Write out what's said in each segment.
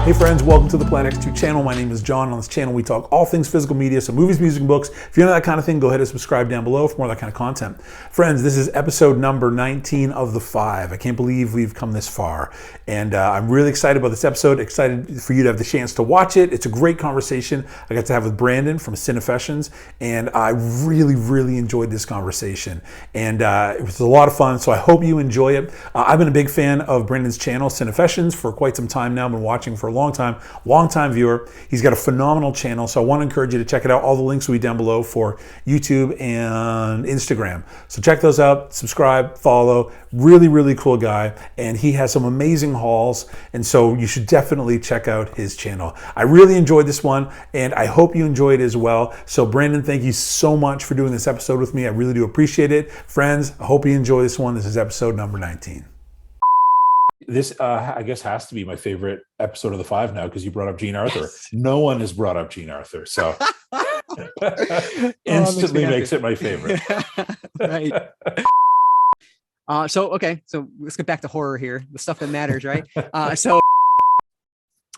Hey friends, welcome to the Planet X2 channel. My name is John. On this channel, we talk all things physical media, so movies, music, and books. If you're into that kind of thing, go ahead and subscribe down below for more of that kind of content. Friends, this is episode number 19 of the 5. I can't believe we've come this far. And I'm really excited about this episode, excited for you to have the chance to watch it. It's a great conversation I got to have with Branden from Cinefessions, and I really enjoyed this conversation. And it was a lot of fun, so I hope you enjoy it. I've been a big fan of Branden's channel, Cinefessions, for quite some time now. I've been watching for a long time viewer. He's got a phenomenal channel, so I want to encourage you to check it out. All the links will be down below for YouTube and Instagram. So check those out, subscribe, follow. Really cool guy, and he has some amazing hauls, and so you should definitely check out his channel. I really enjoyed this one, and I hope you enjoy it as well. So Branden, thank you so much for doing this episode with me. I really do appreciate it. Friends, I hope you enjoy this one. This is episode number 19. This, I guess, has to be my favorite episode of the 5 now because you brought up Jean Arthur. Yes. No one has brought up Jean Arthur, so instantly makes it my favorite. Right. So let's get back to horror here, the stuff that matters, right? So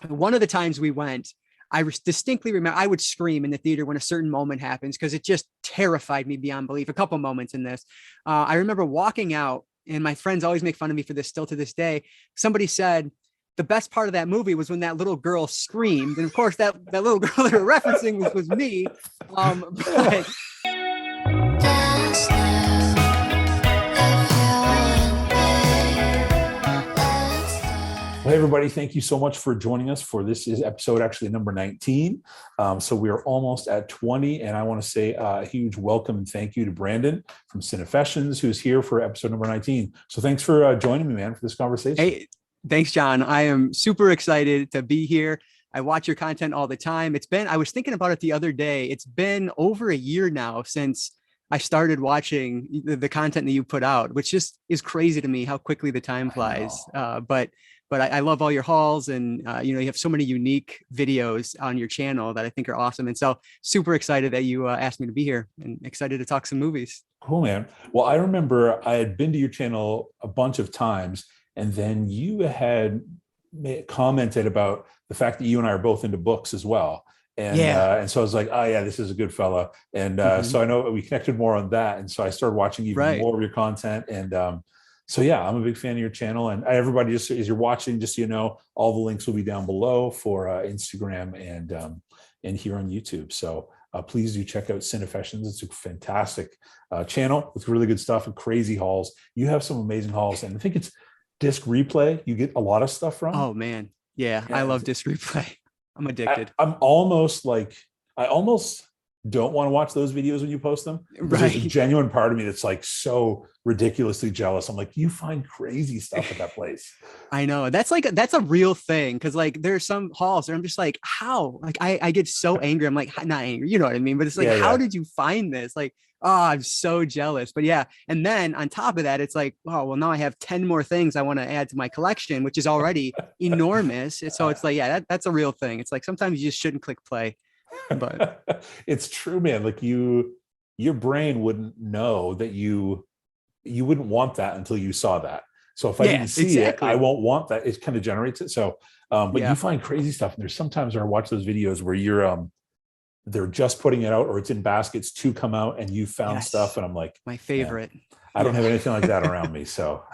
one of the times we went, I distinctly remember I would scream in the theater when a certain moment happens because it just terrified me beyond belief. A couple moments in this. I remember walking out, and my friends always make fun of me for this still to this day. Somebody said the best part of that movie was when that little girl screamed. And of course, that little girl they were referencing was me. But Hey everybody, thank you so much for joining us for this is episode actually number 19. So we are almost at 20, and I want to say a huge welcome and thank you to Branden from Cinefessions, who's here for episode number 19. So thanks for joining me, man, for this conversation. Hey, thanks, John. I am super excited to be here. I watch your content all the time. I was thinking about it the other day. It's been over a year now since I started watching the content that you put out, which just is crazy to me how quickly the time flies. But I love all your hauls, and you have so many unique videos on your channel that I think are awesome. And so super excited that you asked me to be here and excited to talk some movies. Cool, man. Well, I remember I had been to your channel a bunch of times, and then you had commented about the fact that you and I are both into books as well. And so I was like, oh yeah, this is a good fella. And so I know we connected more on that. And so I started watching even more of your content. And so yeah, I'm a big fan of your channel, and everybody, just as you're watching, just so you know, all the links will be down below for Instagram and here on YouTube. So please do check out Cinefessions. It's a fantastic channel with really good stuff and crazy hauls. You have some amazing hauls, and I think it's Disc Replay. You get a lot of stuff from. Oh man, yeah, I love Disc Replay. I'm addicted. I almost don't want to watch those videos when you post them. There's a genuine part of me that's like so ridiculously jealous. I'm like, you find crazy stuff at that place. I know. That's a real thing. Cause like there's some hauls where I'm just like, how? Like I get so angry. I'm like, not angry, you know what I mean? But it's like, how did you find this? Like, oh, I'm so jealous. But yeah. And then on top of that, it's like, oh, well, now I have 10 more things I want to add to my collection, which is already enormous. And so it's like, yeah, that's a real thing. It's like, sometimes you just shouldn't click play. But it's true, man. Like your brain wouldn't know that you wouldn't want that until you saw that. So if I didn't see it, I won't want that. It kind of generates it. So, but you find crazy stuff. And there's sometimes where I watch those videos where you're, they're just putting it out, or it's in baskets to come out, and you found stuff. And I'm like, my favorite. I don't have anything like that around me. So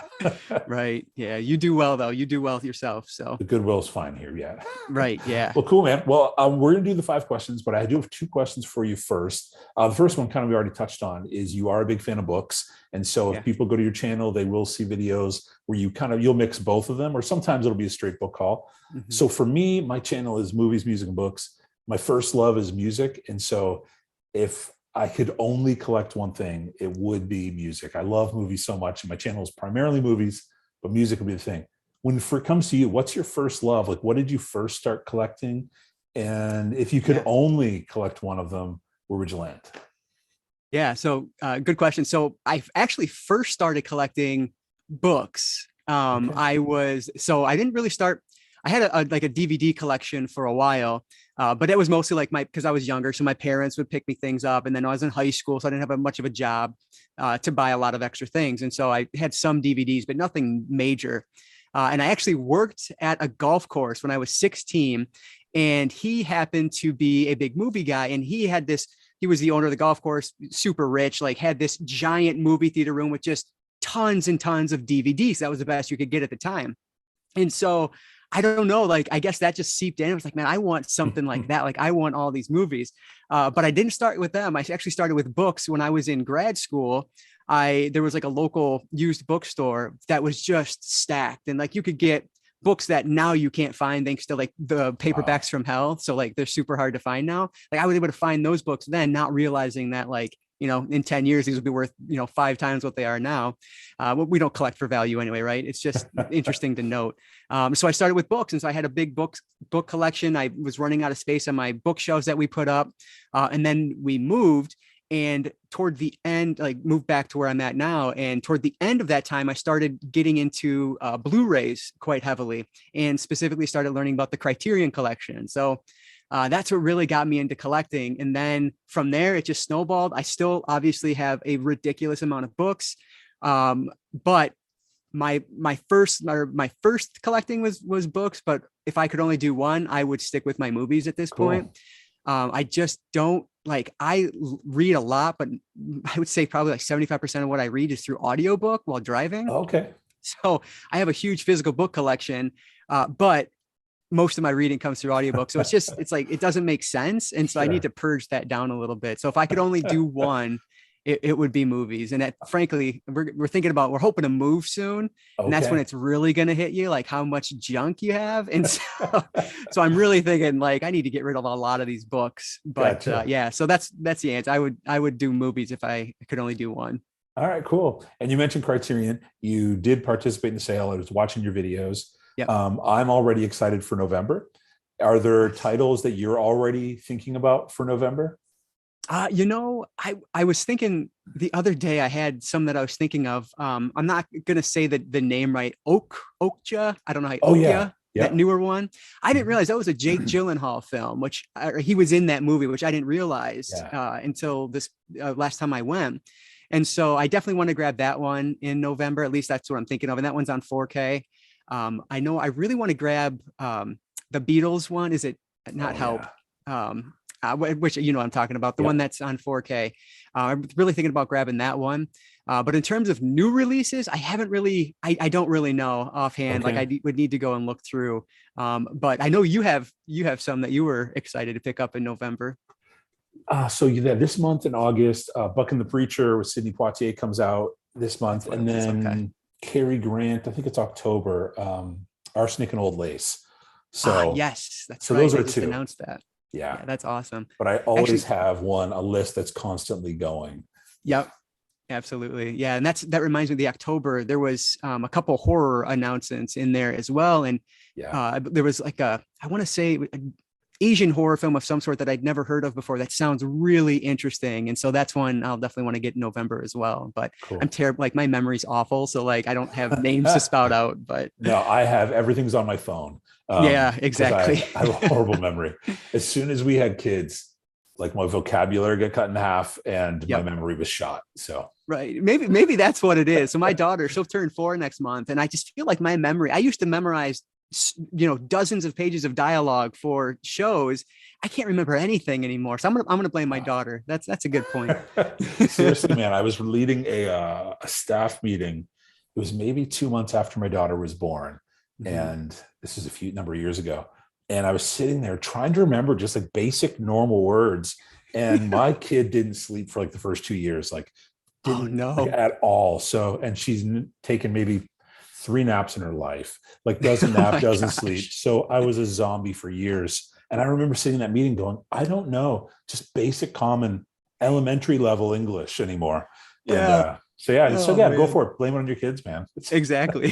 right. Yeah. You do well though. You do well yourself. So the goodwill's fine here. Yeah. Right. Yeah. Well, cool, man. Well, we're going to do the 5 questions, but I do have 2 questions for you first. The first one kind of we already touched on is you are a big fan of books. And so if people go to your channel, they will see videos where you'll mix both of them, or sometimes it'll be a straight book haul. So for me, my channel is movies, music, and books. My first love is music. And so if I could only collect one thing, it would be music. I love movies so much, and my channel is primarily movies, but music would be the thing. When it comes to you, what's your first love? Like, what did you first start collecting? And if you could only collect one of them, where would you land? Yeah, so good question. So I actually first started collecting books. I didn't really start. I had a DVD collection for a while, but it was mostly like because I was younger. So my parents would pick me things up, and then I was in high school, so I didn't have much of a job to buy a lot of extra things. And so I had some DVDs, but nothing major. And I actually worked at a golf course when I was 16, and he happened to be a big movie guy. And he was the owner of the golf course, super rich, like had this giant movie theater room with just tons and tons of DVDs. That was the best you could get at the time. And so I don't know, like, I guess that just seeped in. I was like, man, I want something like that. Like, I want all these movies. But I didn't start with them. I actually started with books when I was in grad school. There was like a local used bookstore that was just stacked, and like you could get books that now you can't find thanks to like the paperbacks from hell. So like they're super hard to find now. Like I was able to find those books then, not realizing that like, in 10 years, these will be worth, 5 times what they are now. We don't collect for value anyway, right? It's just interesting to note. So I started with books. And so I had a big book collection. I was running out of space on my bookshelves that we put up. And then we moved, and toward the end, like moved back to where I'm at now. And toward the end of that time, I started getting into Blu-rays quite heavily, and specifically started learning about the Criterion Collection. So that's what really got me into collecting. And then from there, it just snowballed. I still obviously have a ridiculous amount of books. But my first collecting was books. But if I could only do one, I would stick with my movies at this point. I just don't I read a lot, but I would say probably like 75% of what I read is through audiobook while driving. Okay. So I have a huge physical book collection, but most of my reading comes through audiobook. So it's like, it doesn't make sense. And so I need to purge that down a little bit. So if I could only do one, it would be movies. And frankly, we're we're hoping to move soon. And that's when it's really going to hit you, like how much junk you have. And so I'm really thinking like, I need to get rid of a lot of these books, but so that's the answer. I would do movies if I could only do one. All right, cool. And you mentioned Criterion. You did participate in the sale. I was watching your videos. Yep. I'm already excited for November. Are there titles that you're already thinking about for November? I was thinking the other day, I had some that I was thinking of. I'm not going to say the name right. Okja. I don't know how. That newer one. I didn't realize that was a Jake Gyllenhaal film, which he was in that movie, which I didn't realize until this last time I went. And so I definitely want to grab that one in November. At least that's what I'm thinking of. And that one's on 4K. I know I really want to grab the Beatles one. Is it not Help? Which I'm talking about, the one that's on 4K. I'm really thinking about grabbing that one. But in terms of new releases, I haven't really, I don't really know offhand. Like I would need to go and look through. But I know you have some that you were excited to pick up in November. So this month in August, Buck and the Preacher with Sidney Poitier comes out this month. And then Cary Grant, I think it's October, Arsenic and Old Lace. So yes, that's so right. those are just two. Announced that. Yeah, that's awesome. But I always have a list that's constantly going. Yep, absolutely. Yeah, and that reminds me of the October. There was a couple horror announcements in there as well, and there was like I want to say an Asian horror film of some sort that I'd never heard of before. That sounds really interesting, and so that's one I'll definitely want to get in November as well. But I'm terrible. Like my memory's awful, so like I don't have names to spout out. But no, I have everything's on my phone. Exactly. I have a horrible memory. As soon as we had kids, like my vocabulary got cut in half and my memory was shot. So right. Maybe that's what it is. So my daughter, she'll turn 4 next month. And I just feel like my memory, I used to memorize, dozens of pages of dialogue for shows. I can't remember anything anymore. So I'm going to blame my daughter. That's a good point. Seriously, man, I was leading a staff meeting. It was maybe 2 months after my daughter was born. And this is a number of years ago. And I was sitting there trying to remember just like basic normal words. And my kid didn't sleep for like the first 2 years, at all. So, and she's taken maybe 3 naps in her life, like doesn't nap, doesn't sleep. So I was a zombie for years. And I remember sitting in that meeting going, I don't know, just basic, common, elementary level English anymore. And go for it. Blame it on your kids, man. Exactly.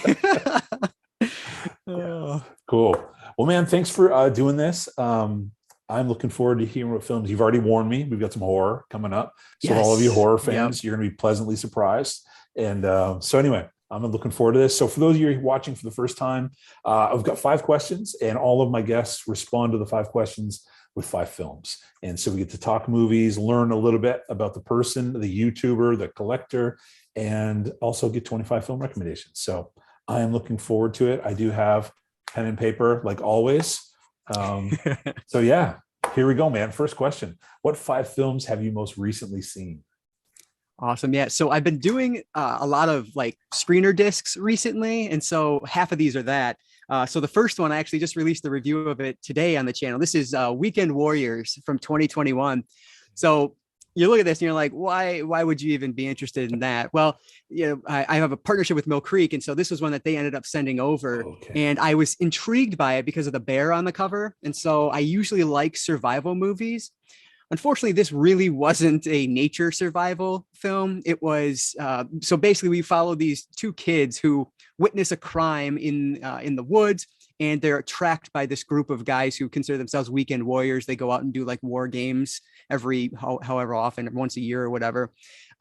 Cool. Well, man, thanks for doing this. I'm looking forward to hearing what films you've already warned me. We've got some horror coming up. So all of you horror fans, you're going to be pleasantly surprised. And so anyway, I'm looking forward to this. So for those of you watching for the first time, I've got 5 questions and all of my guests respond to the 5 questions with 5 films. And so we get to talk movies, learn a little bit about the person, the YouTuber, the collector, and also get 25 film recommendations. So I am looking forward to it. I do have pen and paper, like always. So yeah, here we go, man. First question. What 5 films have you most recently seen? Awesome. Yeah. So I've been doing a lot of like screener discs recently. And so half of these are that. So the first one, I actually just released the review of it today on the channel. This is Weekend Warriors from 2021. So you look at this and you're like, why would you even be interested in that? Well, I have a partnership with Mill Creek. And so this was one that they ended up sending over. Okay. And I was intrigued by it because of the bear on the cover. And so I usually like survival movies. Unfortunately, this really wasn't a nature survival film. It was so basically we follow these 2 kids who witness a crime in the woods, and they're tracked by this group of guys who consider themselves weekend warriors. They go out and do like war games every however often, once a year or whatever.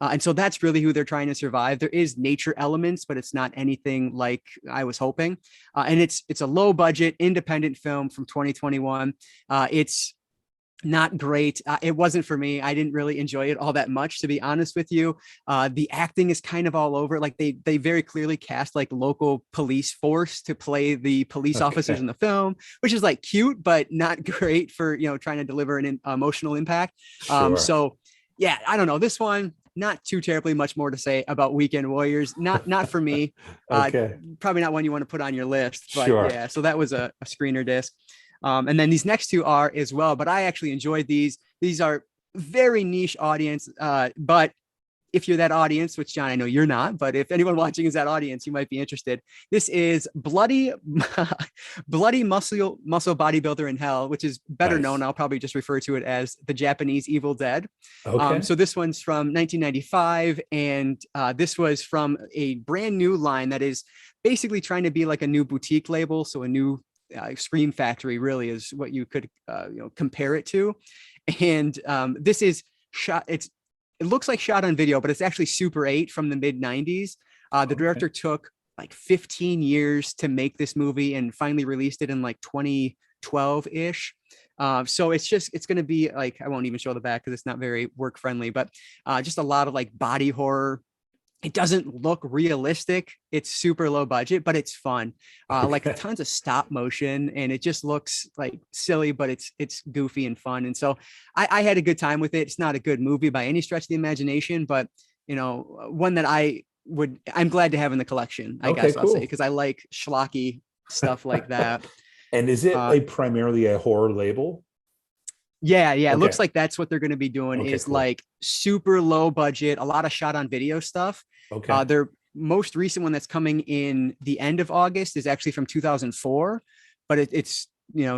And so that's really who they're trying to survive. There is nature elements, but it's not anything like I was hoping. And it's a low budget independent film from 2021. It's not great. It wasn't for me. I didn't really enjoy it all that much, to be honest with you. The acting is kind of all over. Like they very clearly cast like local police force to play the police officers in the film, which is like cute, but not great for, trying to deliver an emotional impact. Sure. So yeah, I don't know. This one, not too terribly much more to say about Weekend Warriors. Not for me. Okay. Probably not one you want to put on your list, but Sure. yeah, so that was a screener disc. And then these next 2 are as well, but I actually enjoyed these. These are very niche audience. But if you're that audience, which John, I know you're not, but if anyone watching is that audience, you might be interested. This is Bloody Muscle Bodybuilder in Hell, which is better known. I'll probably just refer to it as the Japanese Evil Dead. Okay. So this one's from 1995. And this was from a brand new line that is basically trying to be like a new boutique label. So a new Scream Factory really is what you could compare it to. And this is shot, it looks like shot on video, but it's actually Super 8 from the mid 90s. The director took like 15 years to make this movie and finally released it in like 2012 ish. So it's going to be like, I won't even show the back because it's not very work friendly, but just a lot of like body horror. It doesn't look realistic. It's super low budget, but it's fun. Like tons of stop motion, and it just looks like silly, but it's goofy and fun. And so I had a good time with it. It's not a good movie by any stretch of the imagination, but one that I'm glad to have in the collection, I guess I'll say, because I like schlocky stuff like that. And is it primarily a horror label? Yeah. It looks like that's what they're going to be doing is like super low budget, a lot of shot on video stuff. Okay. Their most recent one that's coming in the end of August is actually from 2004, but it's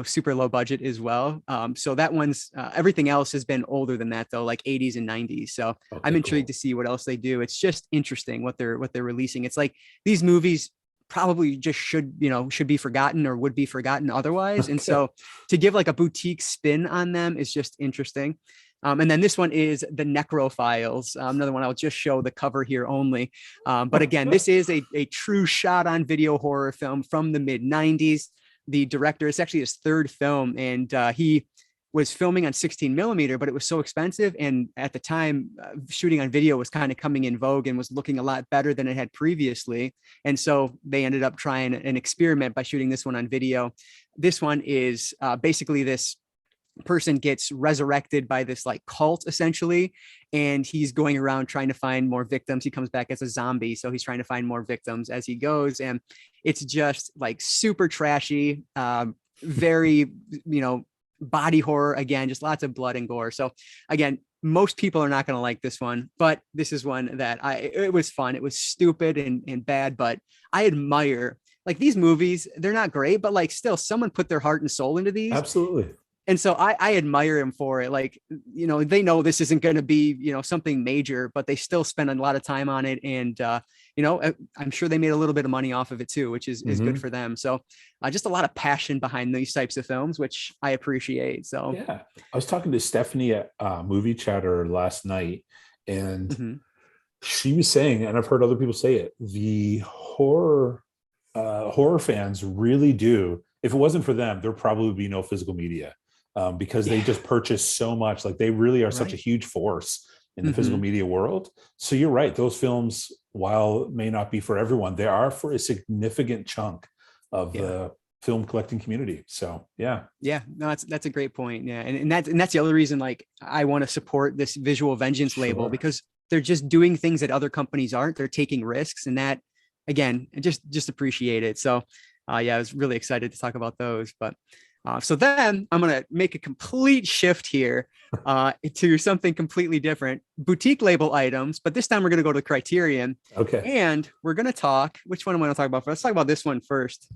super low budget as well. So that one's everything else has been older than that though, like 80s and 90s. So I'm intrigued to see what else they do. It's just interesting what they're releasing. It's like these movies probably just should be forgotten or would be forgotten otherwise. And so to give like a boutique spin on them is just interesting. And then this one is the Necrophiles, another one. I'll just show the cover here only. But again, this is a true shot on video horror film from the mid 90s. The director, it's actually his 3rd film, and he was filming on 16 millimeter, but it was so expensive. And at the time, shooting on video was kind of coming in vogue and was looking a lot better than it had previously. And so they ended up trying an experiment by shooting this one on video. This one is basically this person gets resurrected by this like cult essentially, and he's going around trying to find more victims. He comes back as a zombie, so he's trying to find more victims as he goes. And it's just like super trashy, very, body horror, again, just lots of blood and gore. So again, most people are not going to like this one, but this is one that it was fun. It was stupid and bad, but I admire like these movies. They're not great, but like still someone put their heart and soul into these. Absolutely. And so I admire him for it. Like, they know this isn't going to be, something major, but they still spend a lot of time on it. And, I'm sure they made a little bit of money off of it too, which is good for them. So just a lot of passion behind these types of films, which I appreciate. So, yeah, I was talking to Stephanie at Movie Chatter last night, and she was saying, and I've heard other people say it, the horror fans really do. If it wasn't for them, there probably would be no physical media. Because they just purchase so much. Like they really are such a huge force in the physical media world. So you're right. Those films, while it may not be for everyone, they are for a significant chunk of the film collecting community. So yeah. No, that's a great point. Yeah. And that's the other reason, like, I want to support this Visual Vengeance label, because they're just doing things that other companies aren't. They're taking risks, and that, again, just appreciate it. So I was really excited to talk about those. But so then I'm going to make a complete shift here to something completely different, boutique label items. But this time we're going to go to Criterion. Okay. And we're going to talk, which one am I going to talk about first? Let's talk about this one first.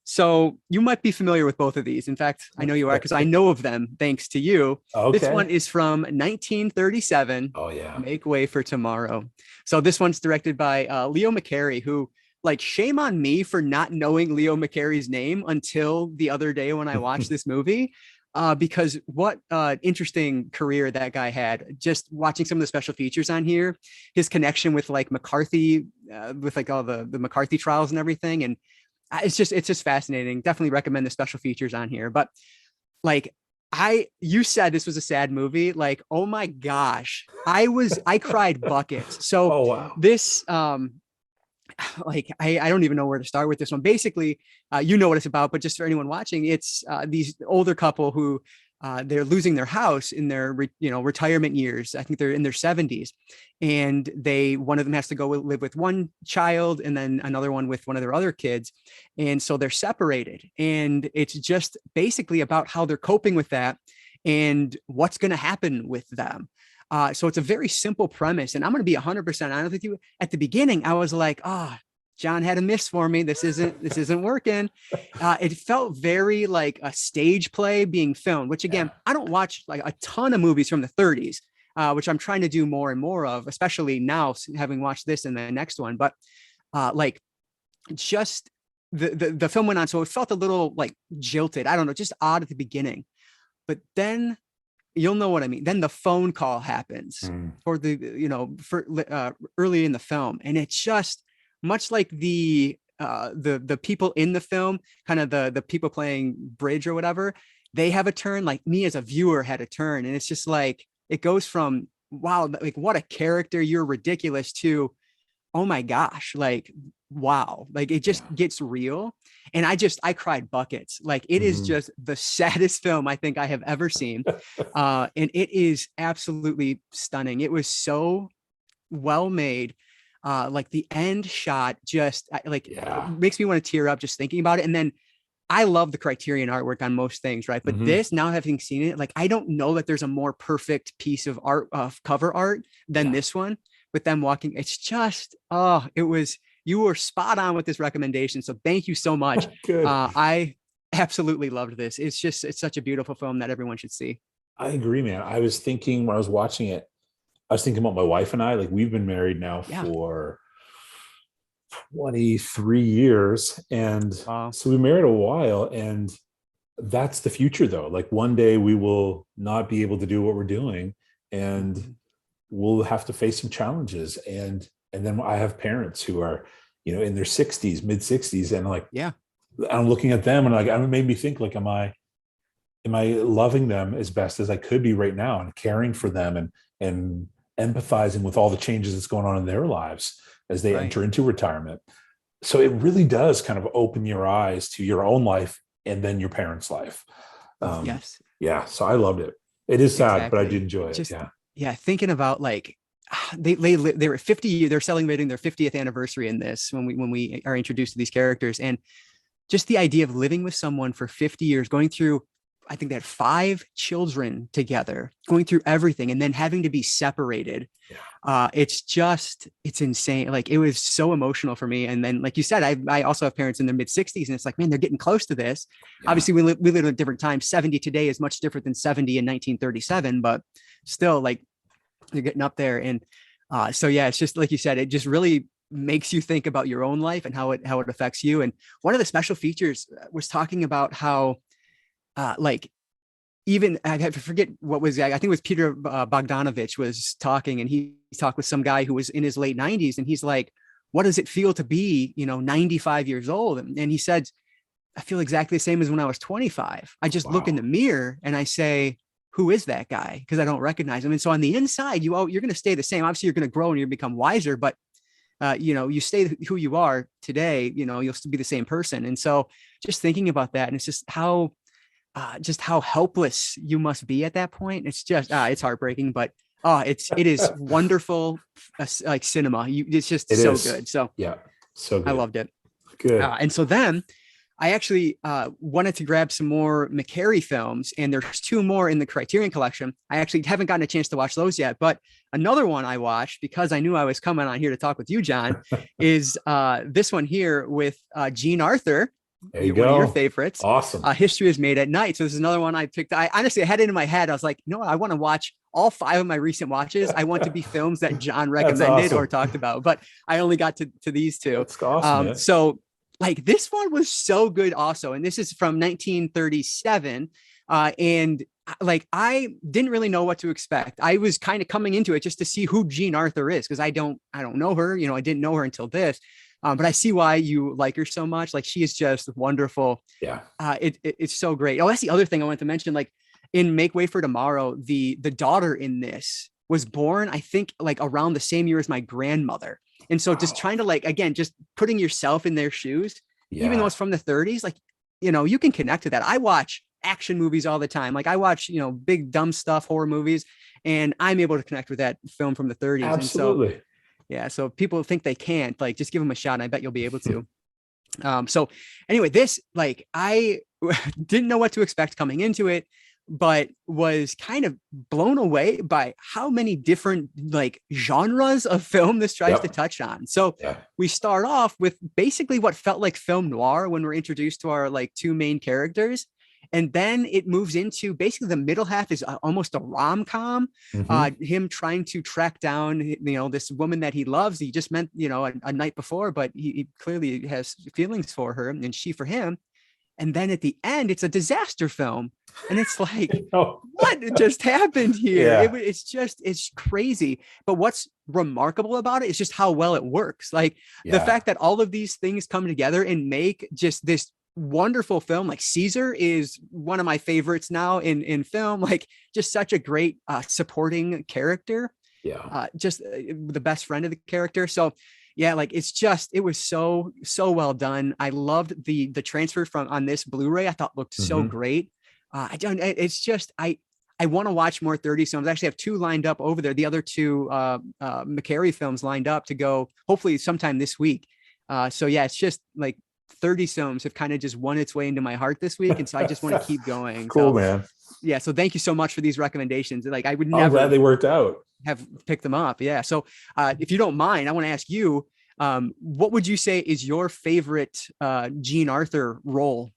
So you might be familiar with both of these. In fact, I know you are, because I know of them thanks to you. Okay. This one is from 1937. Oh yeah. Make Way for Tomorrow. So this one's directed by Leo McCarey, who, like, shame on me for not knowing Leo McCarey's name until the other day when I watched this movie. Because what interesting career that guy had. Just watching some of the special features on here, his connection with like McCarthy, with like all the McCarthy trials and everything. And it's just fascinating. Definitely recommend the special features on here. But like, you said this was a sad movie. Like, oh my gosh, I cried buckets. So wow. This, like, I don't even know where to start with this one. Basically, you know what it's about, but just for anyone watching, it's these older couple who they're losing their house in their retirement years. I think they're in their 70s, and one of them has to go live with one child and then another one with one of their other kids, and so they're separated. And it's just basically about how they're coping with that and what's going to happen with them. So it's a very simple premise, and I'm going to be 100% honest with you. At the beginning, I was like, John had a miss for me. This isn't working. It felt very like a stage play being filmed, which, again, I don't watch like a ton of movies from the 30s, which I'm trying to do more and more of, especially now, having watched this and the next one. But like, just the film went on, so it felt a little like jilted. I don't know, just odd at the beginning. But then, you'll know what I mean. Then the phone call happens for early in the film, and it's just much like the people in the film, kind of the people playing bridge or whatever. They have a turn. Like, me as a viewer had a turn, and it's just like, it goes from, wow, like, what a character, you're ridiculous, to, oh my gosh, like, wow, like, it just gets real. And I cried buckets. Like, it is just the saddest film I think I have ever seen. And it is absolutely stunning. It was so well made. Like, the end shot just makes me want to tear up just thinking about it. And then I love the Criterion artwork on most things, right? But this, now having seen it, like, I don't know that there's a more perfect piece of art, cover art, than this one, with them walking. It's just, you were spot on with this recommendation. So thank you so much. I absolutely loved this. It's such a beautiful film that everyone should see. I agree, man. I was thinking when I was watching it, I was thinking about my wife and I. Like, we've been married now for 23 years. And so we married a while, and that's the future though. Like, one day we will not be able to do what we're doing, and we'll have to face some challenges. And then I have parents who are, in their 60s, mid 60s. And like, I'm looking at them, and like, it made me think, like, am I loving them as best as I could be right now, and caring for them, and empathizing with all the changes that's going on in their lives as they enter into retirement. So it really does kind of open your eyes to your own life and then your parents' life. Yeah. So I loved it. It is sad, but I did enjoy it. Thinking about, like, they were 50. They're celebrating their 50th anniversary in this when we are introduced to these characters, and just the idea of living with someone for 50 years, going through, I think they had 5 children together, going through everything, and then having to be separated. It's insane. Like, it was so emotional for me. And then, like you said, I also have parents in their mid 60s, and it's like, man, they're getting close to this. Obviously we live in a different time. 70 today is much different than 70 in 1937, but still, like, they're getting up there. And it's just like you said, it just really makes you think about your own life and how it affects you. And one of the special features was talking about how, like, even I have to forget what was, I think it was Peter Bogdanovich was talking, and he talked with some guy who was in his late 90s, and he's like, what does it feel to be, 95 years old? And he said, I feel exactly the same as when I was 25. I just look in the mirror and I say, who is that guy? Because I don't recognize him. And so on the inside, you're going to stay the same. Obviously, you're going to grow and you become wiser, but you stay who you are today, you'll still be the same person. And so just thinking about that, and it's just how helpless you must be at that point. It's just, it's heartbreaking, but it is wonderful, like cinema. It's just good. So yeah, so good. I loved it. Good. And so then I actually wanted to grab some more McCary films, and there's 2 more in the Criterion Collection. I actually haven't gotten a chance to watch those yet, but another one I watched because I knew I was coming on here to talk with you, John, is this one here with Jean Arthur. There you one go. of your favorites. Awesome. History is Made at Night. So this is another one I picked. I honestly, I had it in my head. I was like, I want to watch all 5 of my recent watches. I want to be films that John recommended or talked about, but I only got to these 2. That's awesome. So like this one was so good also. And this is from 1937. And like, I didn't really know what to expect. I was kind of coming into it just to see who Jean Arthur is, because I don't know her, I didn't know her until this. But I see why you like her so much. Like, she is just wonderful. Yeah. It's so great. Oh, that's the other thing I wanted to mention. Like in Make Way for Tomorrow, the daughter in this was born, I think, like around the same year as my grandmother. And so just trying to, like, again, just putting yourself in their shoes, even though it's from the 30s, like, you can connect to that. I watch action movies all the time. Like I watch, big dumb stuff, horror movies, and I'm able to connect with that film from the 30s. Absolutely. And so, yeah. So people think they can't, like, just give them a shot, and I bet you'll be able to. So anyway, this, like, I didn't know what to expect coming into it, but was kind of blown away by how many different, like, genres of film this tries to touch on. So we start off with basically what felt like film noir when we're introduced to our, like, 2 main characters. And then it moves into basically the middle half is almost a rom-com, him trying to track down, this woman that he loves. He just met, a night before, but he clearly has feelings for her, and she for him. And then at the end, it's a disaster film. And it's like, what just happened here? Yeah. It's crazy. But what's remarkable about it is just how well it works. Like the fact that all of these things come together and make just this wonderful film. Like Caesar is one of my favorites now in film. Like, just such a great supporting character. Just the best friend of the character. So yeah, like, it was so well done. I loved the transfer on this Blu-ray. I thought looked so great. I want to watch more 30 films. I actually have 2 lined up over there. The other 2 McCary films lined up to go hopefully sometime this week. So yeah, it's just like 30 films have kind of just won its way into my heart this week. And so I just want to keep going. Cool, man. Yeah. So thank you so much for these recommendations. Like, I would I'm never glad they worked out. have picked them up. Yeah. So if you don't mind, I want to ask you, what would you say is your favorite Jean Arthur role?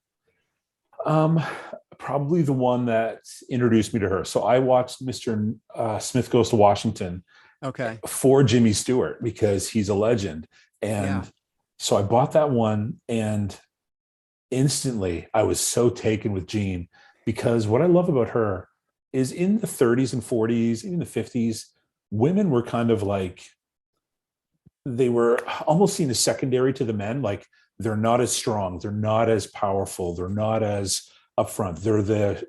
Probably the one that introduced me to her. So I watched Mr. Smith Goes to Washington for Jimmy Stewart because he's a legend. And so I bought that one, and instantly I was so taken with Jean, because what I love about her is in the 30s and 40s, even the 50s, women were kind of like, they were almost seen as secondary to the men. Like, they're not as strong, they're not as powerful, they're not as upfront. They're the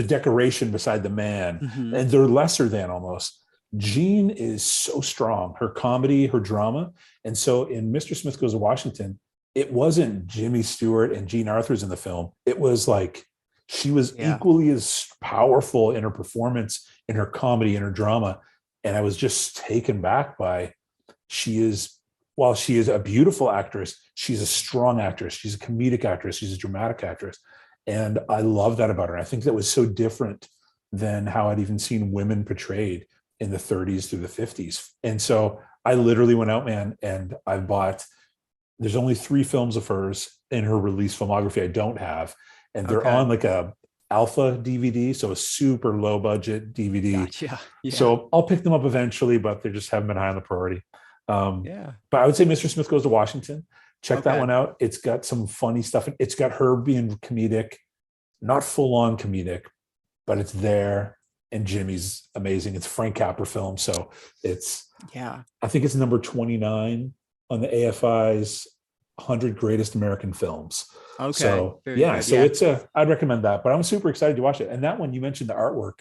decoration beside the man, and they're lesser than almost. Jean is so strong, her comedy, her drama. And so in Mr. Smith Goes to Washington, it wasn't Jimmy Stewart and Jean Arthur's in the film. It was like, she was equally as powerful in her performance, in her comedy, in her drama. And I was just taken back by, while she is a beautiful actress, she's a strong actress. She's a comedic actress. She's a dramatic actress. And I love that about her. I think that was so different than how I'd even seen women portrayed in the 30s through the 50s. And so I literally went out, man, and I bought, there's only 3 films of hers in her release filmography I don't have. And they're on like a alpha DVD, so a super low budget DVD. Gotcha. Yeah. So I'll pick them up eventually, but they just haven't been high on the priority. But I would say Mr. Smith Goes to Washington. Check that one out. It's got some funny stuff. It's got her being comedic, not full on comedic, but it's there. And Jimmy's amazing. It's a Frank Capra film. So it's, I think it's number 29 on the AFI's 100 Greatest American Films. So I'd recommend that, but I'm super excited to watch it. And that one, you mentioned the artwork.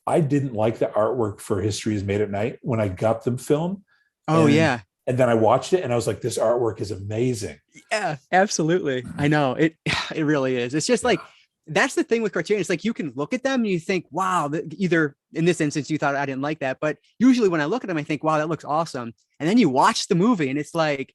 I didn't like the artwork for History is Made at Night when I got the film. Oh yeah. And then I watched it and I was like, this artwork is amazing. Yeah, absolutely. I know it. It really is. It's just like, that's the thing with Criterion. It's like, you can look at them and you think, wow, either in this instance, you thought I didn't like that. But usually when I look at them, I think, wow, that looks awesome. And then you watch the movie and it's like,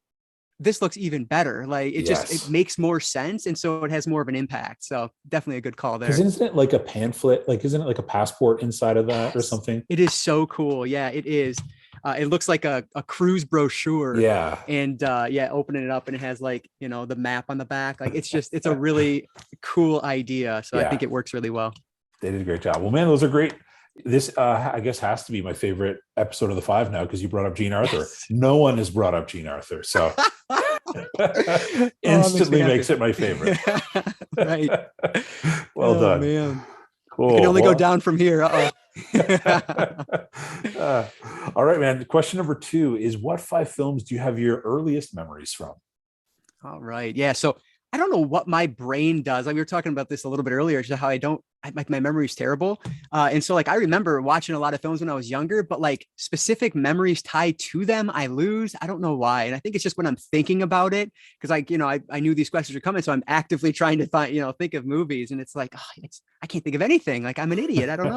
this looks even better. Like it just, it makes more sense. And so it has more of an impact. So definitely a good call there. Because isn't it like a pamphlet? Like, isn't it like a passport inside of that or something? It is so cool. Yeah, it is. It looks like a cruise brochure. Yeah. And opening it up and it has like, the map on the back. Like it's a really cool idea. So I think it works really well. They did a great job. Well, man, those are great. This, I guess, has to be my favorite episode of the 5 now because you brought up Jean Arthur. Yes. No one has brought up Jean Arthur. So instantly makes it my favorite. Right. Well done. Man. Cool. It can only go down from here. All right, man. Question number 2 is, what 5 films do you have your earliest memories from? All right. Yeah. So I don't know what my brain does. Like we were talking about this a little bit earlier, just how my memory is terrible. And so like, I remember watching a lot of films when I was younger, but like specific memories tied to them, I lose. I don't know why. And I think it's just when I'm thinking about it, because I knew these questions were coming. So I'm actively trying to think of movies, and it's like, I can't think of anything. Like I'm an idiot. I don't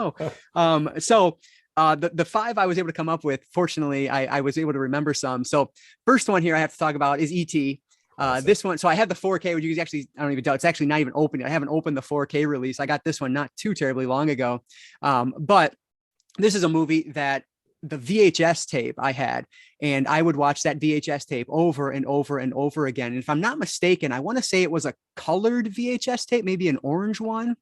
know. So the 5 I was able to come up with, fortunately, I was able to remember some. So first one here I have to talk about is E.T. This one, so I have the 4K, which you actually, I don't even doubt, it's actually not even open. I haven't opened the 4K release. I got this one not too terribly long ago. But this is a movie that the VHS tape I had, and I would watch that VHS tape over and over and over again. And if I'm not mistaken, I want to say it was a colored VHS tape, maybe an orange one.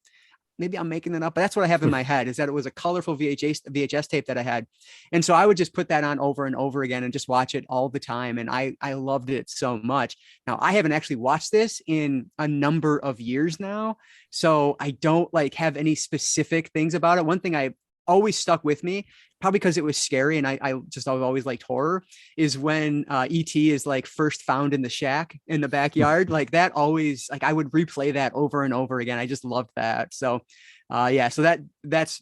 Maybe I'm making that up, but that's what I have in my head, is that it was a colorful VHS tape that I had. And so I would just put that on over and over again and just watch it all the time. And I loved it so much. Now I haven't actually watched this in a number of years now, so I don't have any specific things about it. One thing I always stuck with me, probably because it was scary and I've always liked horror, is when E.T. is first found in the shack in the backyard. Like that always, I would replay that over and over again. I just loved that. So so that's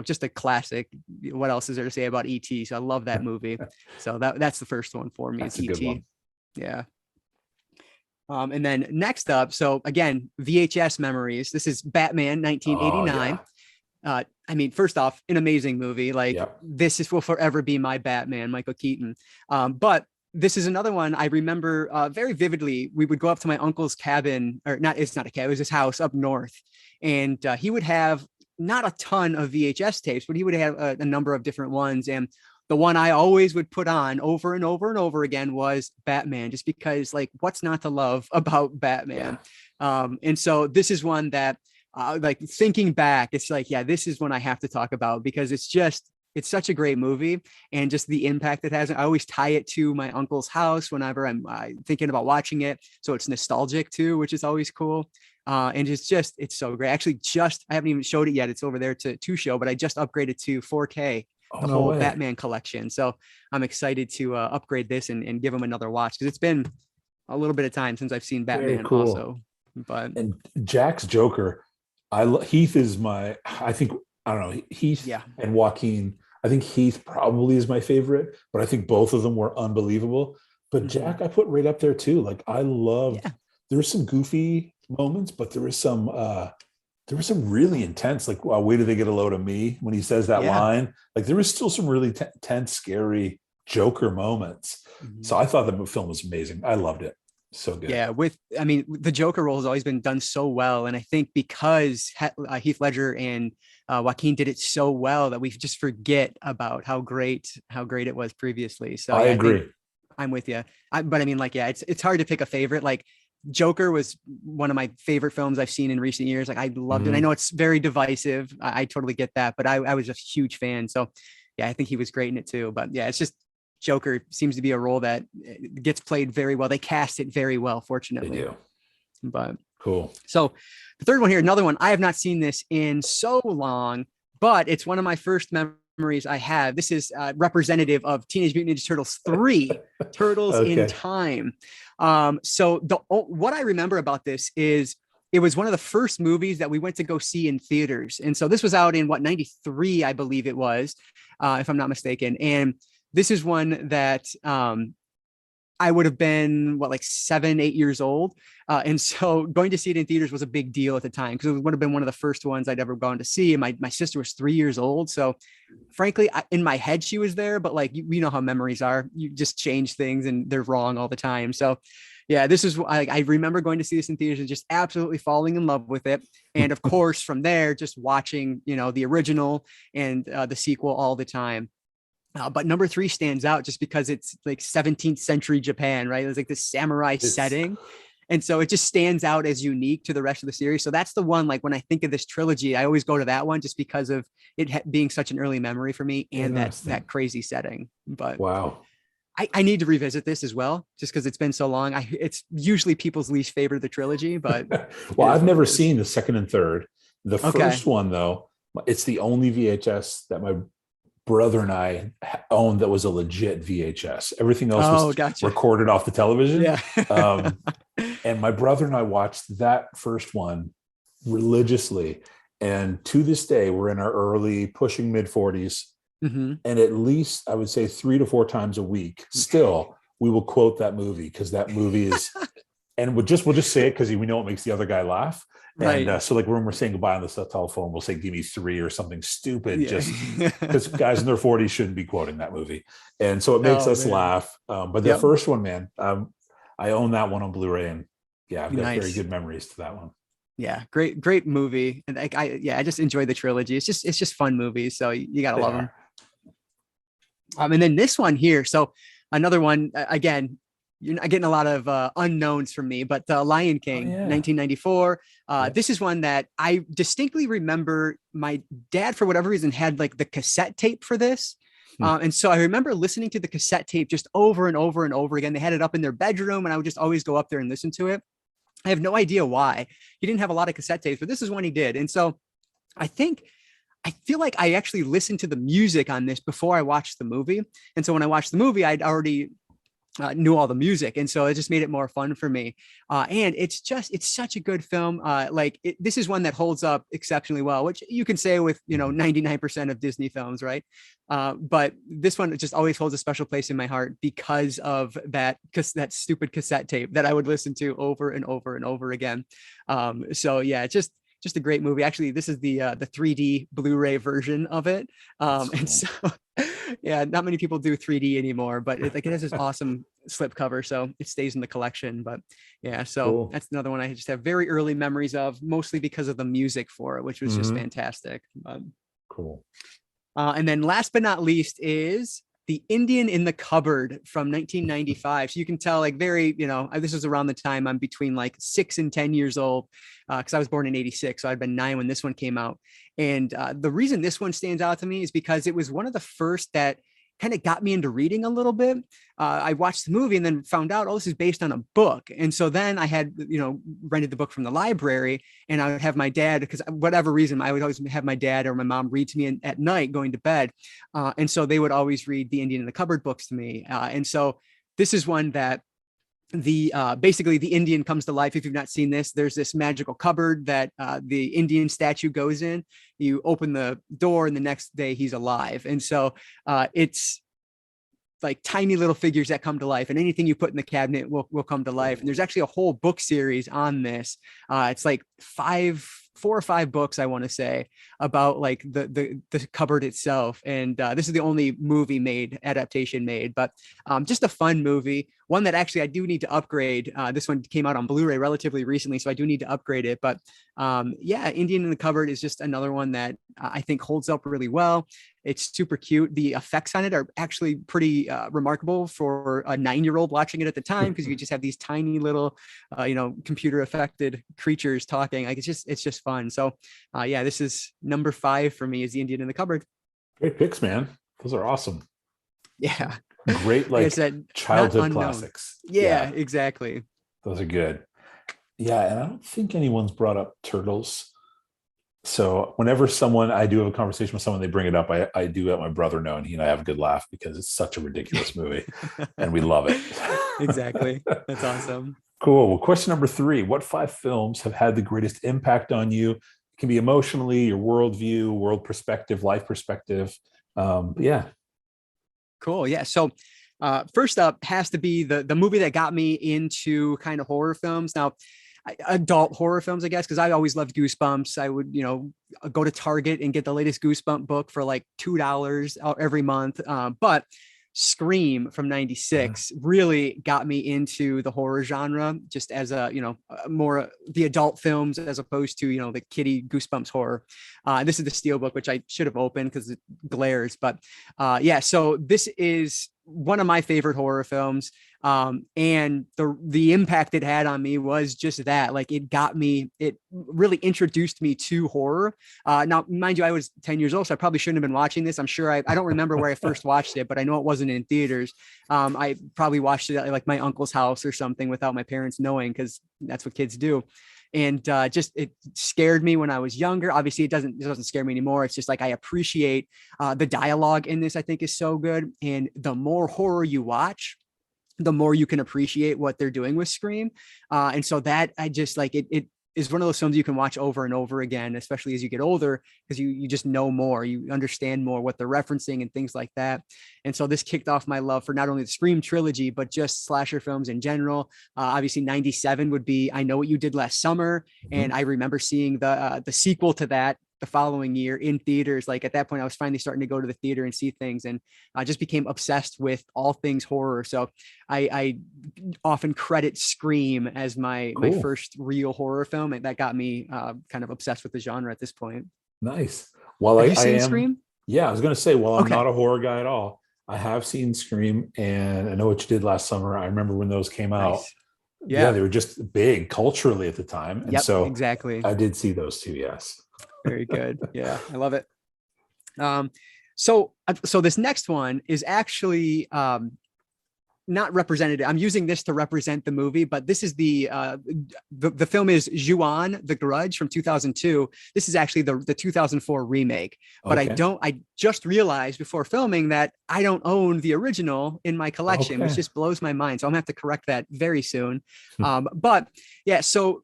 just a classic. What else is there to say about E.T.? So I love that movie. So that's the first one for me. It's E.T. Yeah. And then next up, so again, VHS memories. This is Batman 1989. Oh, yeah. First off, an amazing movie. This will forever be my Batman, Michael Keaton. But this is another one I remember very vividly. We would go up to my uncle's cabin, or not, it's not a cabin, it was his house up north. And he would have not a ton of VHS tapes, but he would have a number of different ones. And the one I always would put on over and over and over again was Batman, just because what's not to love about Batman? Yeah. And so this is one that, thinking back, it's this is one I have to talk about because it's such a great movie, and just the impact it has. I always tie it to my uncle's house whenever I'm thinking about watching it. So it's nostalgic too, which is always cool. And it's so great. Actually, I haven't even showed it yet. It's over there to show, but I just upgraded to 4K, the whole Batman collection. So I'm excited to upgrade this and give him another watch, because it's been a little bit of time since I've seen Batman also. And Jack's Joker, Heath is Heath and Joaquin. I think Heath probably is my favorite, but I think both of them were unbelievable. But Jack, I put right up there too. I love. Yeah. There were some goofy moments, but there was some really intense. Wait till they get a load of me, when he says that line. There was still some really tense, scary Joker moments. Mm-hmm. So I thought the film was amazing. I loved it. So good. Yeah, the Joker role has always been done so well, and I think because Heath Ledger and Joaquin did it so well that we just forget about how great it was previously. So I agree. I'm with you. It's hard to pick a favorite. Joker was one of my favorite films I've seen in recent years. I loved it. I know it's very divisive. I totally get that, but I was a huge fan. So yeah, I think he was great in it too. But yeah, it's just, Joker seems to be a role that gets played very well. They cast it very well, fortunately. They do. But cool. So the third one here, another one. I have not seen this in so long, but it's one of my first memories I have. This is representative of Teenage Mutant Ninja Turtles 3, Turtles in Time. So what I remember about this is it was one of the first movies that we went to go see in theaters. And so this was out in 93, I believe it was, if I'm not mistaken. And this is one that I would have been like 7, 8 years old. And so going to see it in theaters was a big deal at the time because it would have been one of the first ones I'd ever gone to see. And my sister was 3 years old. So frankly, in my head, she was there, but like, you know how memories are, you just change things and they're wrong all the time. So yeah, this is, I remember going to see this in theaters and just absolutely falling in love with it. And of course, from there, just watching, the original and the sequel all the time. But number 3 stands out just because it's like 17th century Japan, right? It's like this samurai setting. And so it just stands out as unique to the rest of the series. So that's the one, like when I think of this trilogy, I always go to that one just because of it being such an early memory for me and that crazy setting. But wow. I need to revisit this as well, just because it's been so long. It's usually people's least favorite of the trilogy, but well, I've never seen the second and third. The first one, though, it's the only VHS that my brother and I owned that was a legit VHS. Everything else was recorded off the television. Yeah. And my brother and I watched that first one religiously. And to this day, we're in our early pushing mid 40s. Mm-hmm. And at least I would say 3 to 4 times a week, still, we will quote that movie because that movie is, and we'll just say it because we know it makes the other guy laugh. Right. And so like when we're saying goodbye on the telephone, we'll say, give me 3 or something stupid, just because guys in their 40s shouldn't be quoting that movie. And so it makes us laugh. But the first one, man, I own that one on Blu-ray, and I've got very good memories to that one. Yeah, great movie. And I just enjoy the trilogy. It's just fun movies. So you gotta love them. And then this one here. So another one, again, you're not getting a lot of unknowns from me, but Lion King, 1994. This is one that I distinctly remember my dad, for whatever reason, had like the cassette tape for this. And so I remember listening to the cassette tape just over and over and over again. They had it up in their bedroom and I would just always go up there and listen to it. I have no idea why. He didn't have a lot of cassette tapes, but this is one he did. And so I feel like I actually listened to the music on this before I watched the movie. And so when I watched the movie, I'd already knew all the music. And so it just made it more fun for me. And it's such a good film. This is one that holds up exceptionally well, which you can say with, 99% of Disney films, right? But this one just always holds a special place in my heart because of that stupid cassette tape that I would listen to over and over and over again. So yeah, it's just a great movie. Actually, this is the 3D Blu-ray version of it. And so yeah, not many people do 3D anymore, but it has this awesome slipcover, so it stays in the collection. But yeah, so That's another one I just have very early memories of, mostly because of the music for it, which was just fantastic. Cool. And then last but not least is The Indian in the Cupboard from 1995. So you can tell, like, very, this was around the time I'm between like 6 and 10 years old, because I was born in 86. So I'd been 9 when this one came out. And the reason this one stands out to me is because it was one of the first that kind of got me into reading a little bit. I watched the movie and then found out, this is based on a book. And so then I had, rented the book from the library, and I would have my dad, because whatever reason, I would always have my dad or my mom read to me at night going to bed. And so they would always read the Indian in the Cupboard books to me. And so this is one that basically the Indian comes to life. If you've not seen this, there's this magical cupboard that the Indian statue goes in. You open the door and the next day he's alive. And so it's like tiny little figures that come to life, and anything you put in the cabinet will come to life. And there's actually a whole book series on this. It's like 4 or 5 books, I want to say, about like the cupboard itself. And this is the only adaptation made, but just a fun movie. One that actually I do need to upgrade. This one came out on Blu-ray relatively recently, so I do need to upgrade it. But Indian in the Cupboard is just another one that I think holds up really well. It's super cute. The effects on it are actually pretty remarkable for a 9-year-old watching it at the time, because you just have these tiny little, computer affected creatures talking. Like it's just fun. So this is number 5 for me, is The Indian in the Cupboard. Great picks, man. Those are awesome. Yeah. Great, like childhood classics. Yeah, exactly. Those are good. Yeah, and I don't think anyone's brought up Turtles. So whenever I do have a conversation with someone, they bring it up, I do let my brother know, and he and I have a good laugh because it's such a ridiculous movie and we love it. Exactly. That's awesome. Cool. Well, question number 3, what 5 films have had the greatest impact on you? It can be emotionally, your worldview, world perspective, life perspective. Yeah. Cool. Yeah. So first up has to be the movie that got me into kind of horror films. Now, adult horror films, I guess, because I always loved Goosebumps. I would, go to Target and get the latest Goosebump book for like $2 every month. But Scream from '96 really got me into the horror genre, just as a, more the adult films as opposed to, the kiddie Goosebumps horror. This is the Steelbook, which I should have opened because it glares. But yeah, so this is one of my favorite horror films. And the impact it had on me was just that, like, it really introduced me to horror. Now, mind you, I was 10 years old, so I probably shouldn't have been watching this. I'm sure I don't remember where I first watched it, but I know it wasn't in theaters. I probably watched it at like my uncle's house or something without my parents knowing, because that's what kids do. And just it scared me when I was younger. Obviously, it doesn't scare me anymore. It's just like I appreciate the dialogue in this. I think is so good. And the more horror you watch, the more you can appreciate what they're doing with Scream. And so that I just like it is one of those films you can watch over and over again, especially as you get older, because you just know more, you understand more what they're referencing and things like that. And so this kicked off my love for not only the Scream trilogy, but just slasher films in general. Obviously 97 would be I Know What You Did Last Summer. And I remember seeing the sequel to that the following year in theaters. Like at that point, I was finally starting to go to the theater and see things, and I just became obsessed with all things horror. So I often credit Scream as my first real horror film, and that got me kind of obsessed with the genre at this point. Nice. Well, Have you seen Scream? Yeah, I was going to say, well, I'm Okay. not a horror guy at all. I have seen Scream, and I Know What You Did Last Summer. I remember when those came out. Nice. Yeah, Yeah. they were just big culturally at the time. And Yep, so exactly. I did see those too, yes. Very good. Yeah, I love it. So this next one is actually not representative. I'm using this to represent the movie, but this is the film is Ju-on, The Grudge from 2002. This is actually the 2004 remake. But Okay. I just realized before filming that I don't own the original in my collection, which just blows my mind. So I'm gonna have to correct that very soon. But yeah, so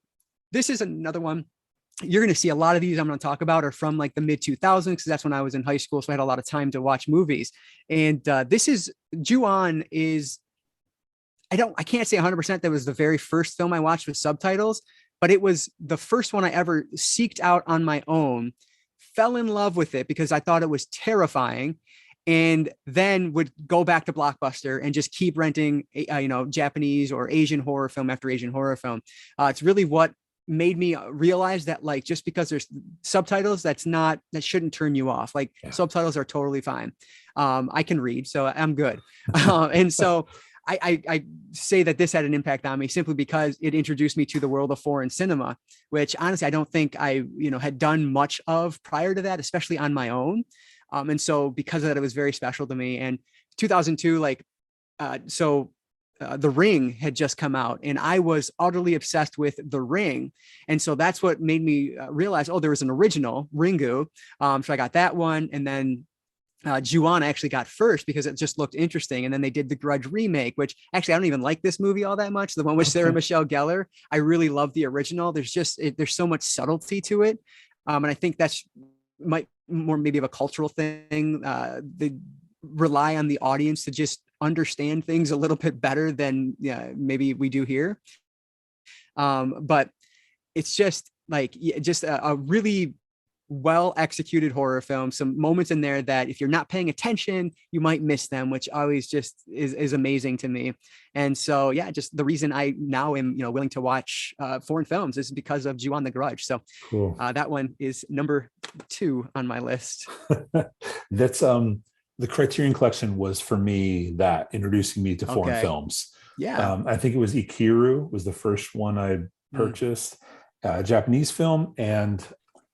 this is another one. You're going to see a lot of these I'm going to talk about are from like the mid 2000s, because that's when I was in high school. So I had a lot of time to watch movies. And this is Ju-on is, I can't say 100% that was the very first film I watched with subtitles, but it was the first one I ever seeked out on my own, fell in love with it because I thought it was terrifying, and then would go back to Blockbuster and just keep renting, Japanese or Asian horror film after Asian horror film. It's really what made me realize that, like, just because there's subtitles, that shouldn't turn you off. Like, subtitles are totally fine. I can read, so I'm good. And so I say that this had an impact on me simply because it introduced me to the world of foreign cinema, which honestly I don't think I had done much of prior to that, especially on my own. And so because of that, it was very special to me. And 2002, The Ring had just come out, and I was utterly obsessed with The Ring. And so that's what made me realize, there was an original Ringu. So I got that one. And then Ju-on I actually got first because it just looked interesting. And then they did the Grudge remake, which actually I don't even like this movie all that much. The one with Sarah Michelle Gellar. I really love the original. There's so much subtlety to it. And I think that's more maybe of a cultural thing. They rely on the audience to just understand things a little bit better than maybe we do here. But it's just like a really well executed horror film. Some moments in there that if you're not paying attention, you might miss them, which always just is amazing to me. And so, yeah, just the reason I now am, willing to watch foreign films is because of Ju-on the Grudge. So cool. That one is number 2 on my list. That's the Criterion Collection was for me that introducing me to foreign films. Yeah. I think it was Ikiru was the first one I purchased, Japanese film. And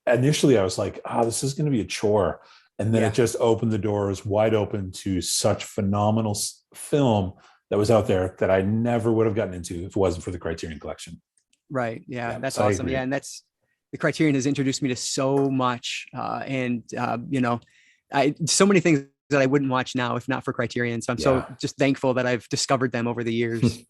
initially I was like, this is going to be a chore. And then it just opened the doors wide open to such phenomenal film that was out there that I never would have gotten into if it wasn't for the Criterion Collection. Right. Yeah, that's awesome. Yeah. And that's, the Criterion has introduced me to so much. So many things that I wouldn't watch now if not for Criterion. So I'm so just thankful that I've discovered them over the years.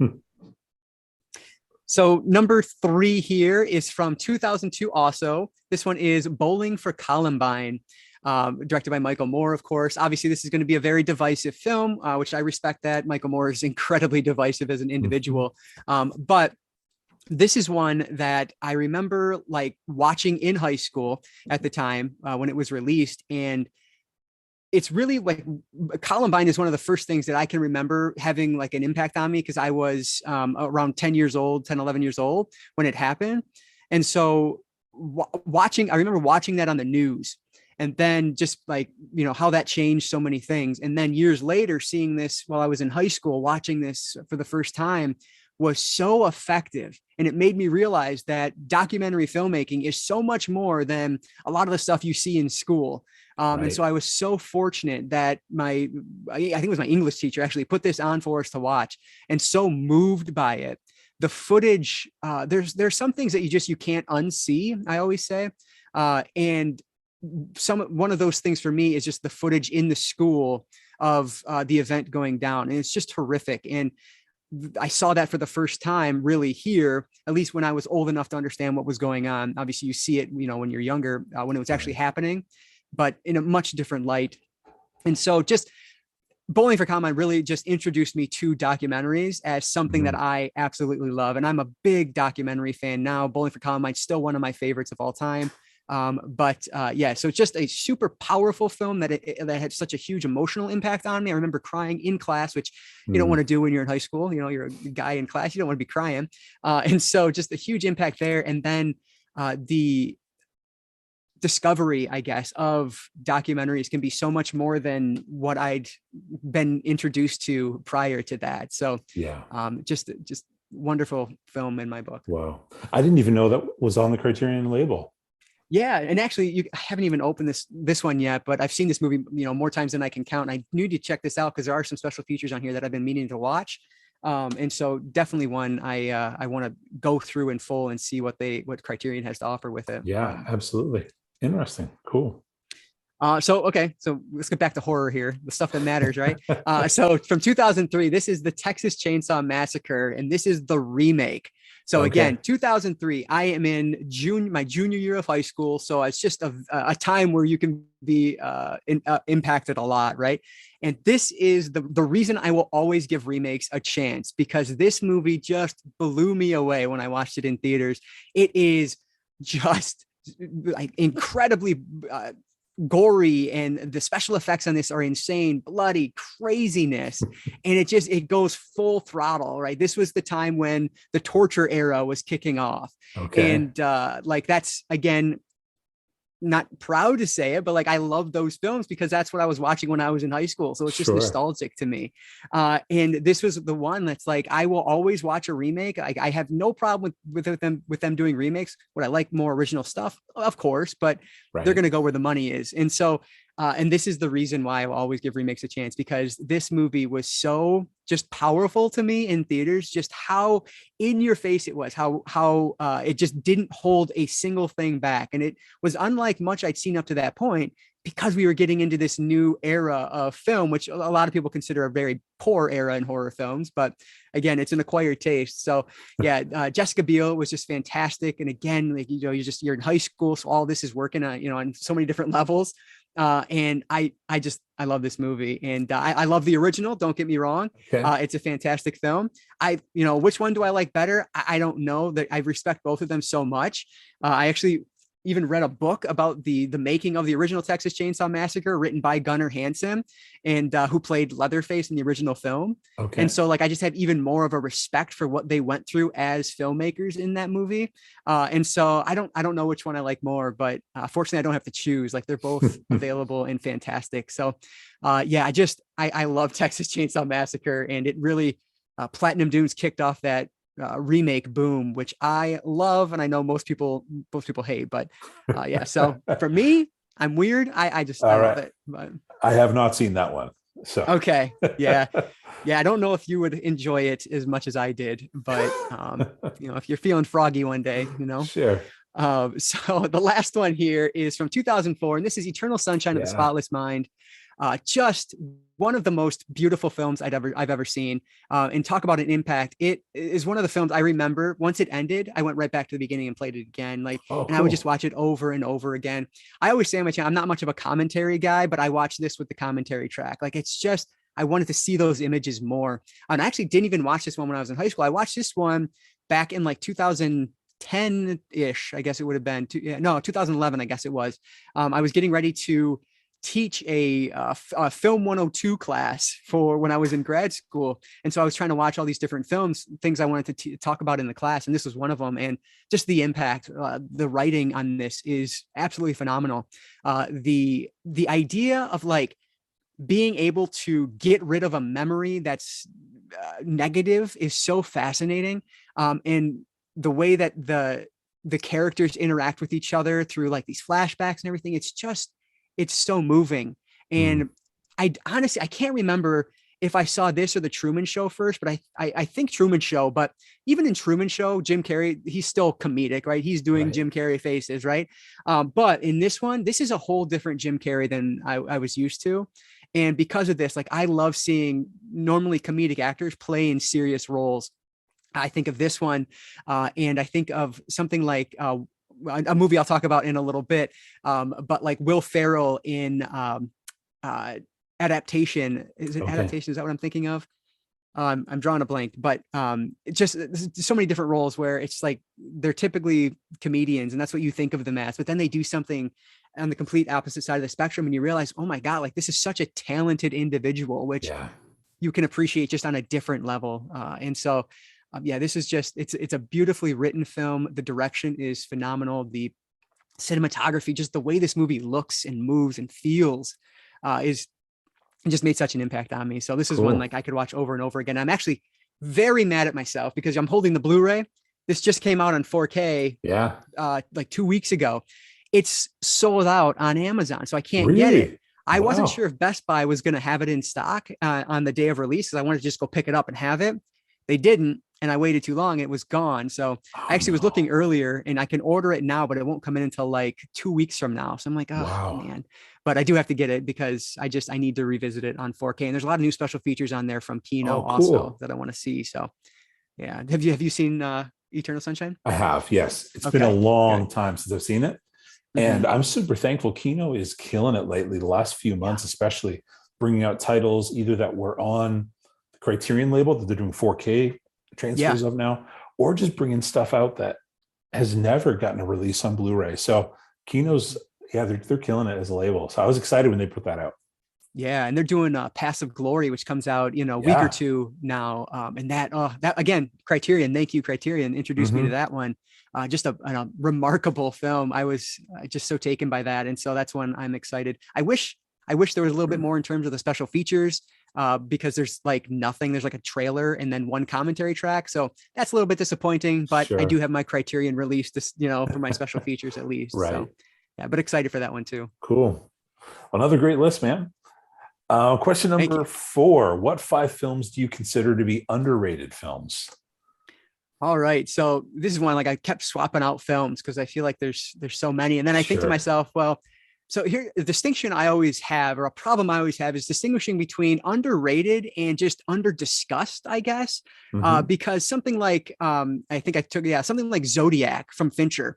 So number 3 here is from 2002 also. This one is Bowling for Columbine, directed by Michael Moore, of course. Obviously, this is going to be a very divisive film, which I respect that. Michael Moore is incredibly divisive as an individual. But this is one that I remember like watching in high school at the time when it was released. And it's really like Columbine is one of the first things that I can remember having like an impact on me, because I was around 10 years old, 10, 11 years old when it happened. And so I remember watching that on the news, and then just like, you know, how that changed so many things. And then years later, seeing this while I was in high school, watching this for the first time was so effective. And it made me realize that documentary filmmaking is so much more than a lot of the stuff you see in school. Right. And so I was so fortunate that I think it was my English teacher actually put this on for us to watch, and so moved by it. The footage, there's some things that you can't unsee, I always say. And one of those things for me is just the footage in the school of the event going down. And it's just horrific. And I saw that for the first time really here, at least when I was old enough to understand what was going on. Obviously you see it, you know, when you're younger, when it was actually happening, but in a much different light. And so just Bowling for Columbine really just introduced me to documentaries as something that I absolutely love. And I'm a big documentary fan now. Bowling for Columbine is still one of my favorites of all time. Yeah, so it's just a super powerful film that had such a huge emotional impact on me. I remember crying in class, which you don't want to do when you're in high school. You know, you're a guy in class, you don't want to be crying. And so just a huge impact there. And then the discovery, I guess, of documentaries can be so much more than what I'd been introduced to prior to that. So yeah, just wonderful film in my book. Wow. I didn't even know that was on the Criterion label. Yeah, and actually, I haven't even opened this one yet, but I've seen this movie, you know, more times than I can count. And I need to check this out because there are some special features on here that I've been meaning to watch. And so definitely one I want to go through in full and see what Criterion has to offer with it. Yeah, absolutely. Interesting. Cool. So let's get back to horror here, the stuff that matters, right? So from 2003, this is the Texas Chainsaw Massacre, and this is the remake. So again, 2003, I am in my junior year of high school. So it's just a time where you can be impacted a lot, right? And this is the reason I will always give remakes a chance, because this movie just blew me away when I watched it in theaters. It is just like incredibly gory, and the special effects on this are insane, bloody craziness, and it goes full throttle, right? This was the time when the torture era was kicking off. And like, that's, again, not proud to say it, but like, I love those films because that's what I was watching when I was in high school. So it's just nostalgic to me. And this was the one that's like, I will always watch a remake. I have no problem with them doing remakes. Would I like more original stuff? Of course, but they're going to go where the money is. And so, and this is the reason why I will always give remakes a chance, because this movie was so just powerful to me in theaters, just how in your face it was, how it just didn't hold a single thing back. And it was unlike much I'd seen up to that point, because we were getting into this new era of film, which a lot of people consider a very poor era in horror films. But again, it's an acquired taste. So yeah, Jessica Biel was just fantastic. And again, like, you know, you're in high school, so all this is working on, you know, on so many different levels. And I love this movie, and I love the original. Don't get me wrong. It's a fantastic film. Which one do I like better? I don't know. That I respect both of them so much. I actually even read a book about the making of the original Texas Chainsaw Massacre, written by Gunnar Hansen, and who played Leatherface in the original film. And so like, I just have even more of a respect for what they went through as filmmakers in that movie. And so I don't know which one I like more, but fortunately I don't have to choose. Like, they're both available and fantastic. So yeah, I love Texas Chainsaw Massacre, and it really Platinum Dunes kicked off that remake boom, which I love, and I know most people hate, but yeah. So for me, I'm weird. I love it. But I have not seen that one. So yeah. I don't know if you would enjoy it as much as I did, but if you're feeling froggy one day, sure. So the last one here is from 2004, and this is Eternal Sunshine of the Spotless Mind. Just one of the most beautiful films I've ever seen. And talk about an impact. It is one of the films I remember. Once it ended, I went right back to the beginning and played it again. Like, and I would just watch it over and over again. I always say on my channel, I'm not much of a commentary guy, but I watch this with the commentary track. Like, it's just, I wanted to see those images more. And I actually didn't even watch this one when I was in high school. I watched this one back in like 2010-ish, I guess it would have been. 2011, I guess it was. I was getting ready to teach a film 102 class for when I was in grad school. And so I was trying to watch all these different films, things I wanted to talk about in the class. And this was one of them. And just the impact, the writing on this is absolutely phenomenal. The idea of like being able to get rid of a memory that's negative is so fascinating. And the way that the characters interact with each other through like these flashbacks and everything, it's so moving. And I honestly, I can't remember if I saw this or the Truman Show first, but I think Truman Show. But even in Truman Show, Jim Carrey, he's still comedic, right? He's doing Jim Carrey faces, right? But in this one, this is a whole different Jim Carrey than I was used to. And because of this, like, I love seeing normally comedic actors play in serious roles. I think of this one, and I think of something like a movie I'll talk about in a little bit, but like Will Ferrell in Adaptation. Is it Adaptation? Is that what I'm thinking of? I'm drawing a blank, but just so many different roles where it's like they're typically comedians and that's what you think of them as, but then they do something on the complete opposite side of the spectrum and you realize, oh my God, like this is such a talented individual, which you can appreciate just on a different level. And so, this is just, it's a beautifully written film. The direction is phenomenal. The cinematography, just the way this movie looks and moves and feels is just made such an impact on me. So this is one like I could watch over and over again. I'm actually very mad at myself because I'm holding the Blu-ray. This just came out on 4K like 2 weeks ago. It's sold out on Amazon, so I can't get it. I wasn't sure if Best Buy was going to have it in stock on the day of release because I wanted to just go pick it up and have it. They didn't, and I waited too long. It was gone. So I actually was looking earlier and I can order it now, but it won't come in until like 2 weeks from now. So I'm like, oh man, but I do have to get it because I need to revisit it on 4K. And there's a lot of new special features on there from Kino also that I want to see. So yeah. Have you seen Eternal Sunshine? I have, yes. It's been a long time since I've seen it. And I'm super thankful. Kino is killing it lately, the last few months, especially bringing out titles either that were on the Criterion label that they're doing 4K transfers of now, or just bringing stuff out that has never gotten a release on Blu-ray. So Kino's, they're killing it as a label. So I was excited when they put that out. Yeah, and they're doing Passive Glory, which comes out, a week or two now. And that again, Criterion, thank you, Criterion, introduced me to that one. Just a remarkable film. I was just so taken by that. And so that's one I'm excited. I wish there was a little bit more in terms of the special features because there's like nothing. There's like a trailer and then one commentary track. So that's a little bit disappointing, but I do have my Criterion release this, for my special features at least. Right. So yeah, but excited for that one too. Cool. Another great list, man. Question number 4. What 5 films do you consider to be underrated films? All right. So this is one, like I kept swapping out films because I feel like there's so many. And then I think to myself, well, so here, the distinction I always have, or a problem I always have, is distinguishing between underrated and just under discussed, I guess, because something like, something like Zodiac from Fincher,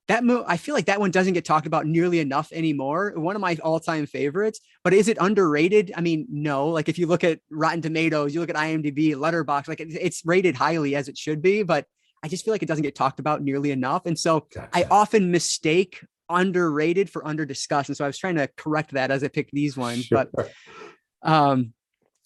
I feel like that one doesn't get talked about nearly enough anymore. One of my all-time favorites, but is it underrated? I mean, no. Like if you look at Rotten Tomatoes, you look at IMDb, Letterboxd, like it's rated highly as it should be, but I just feel like it doesn't get talked about nearly enough. And so I often mistake underrated for under discussed. And so I was trying to correct that as I picked these ones. But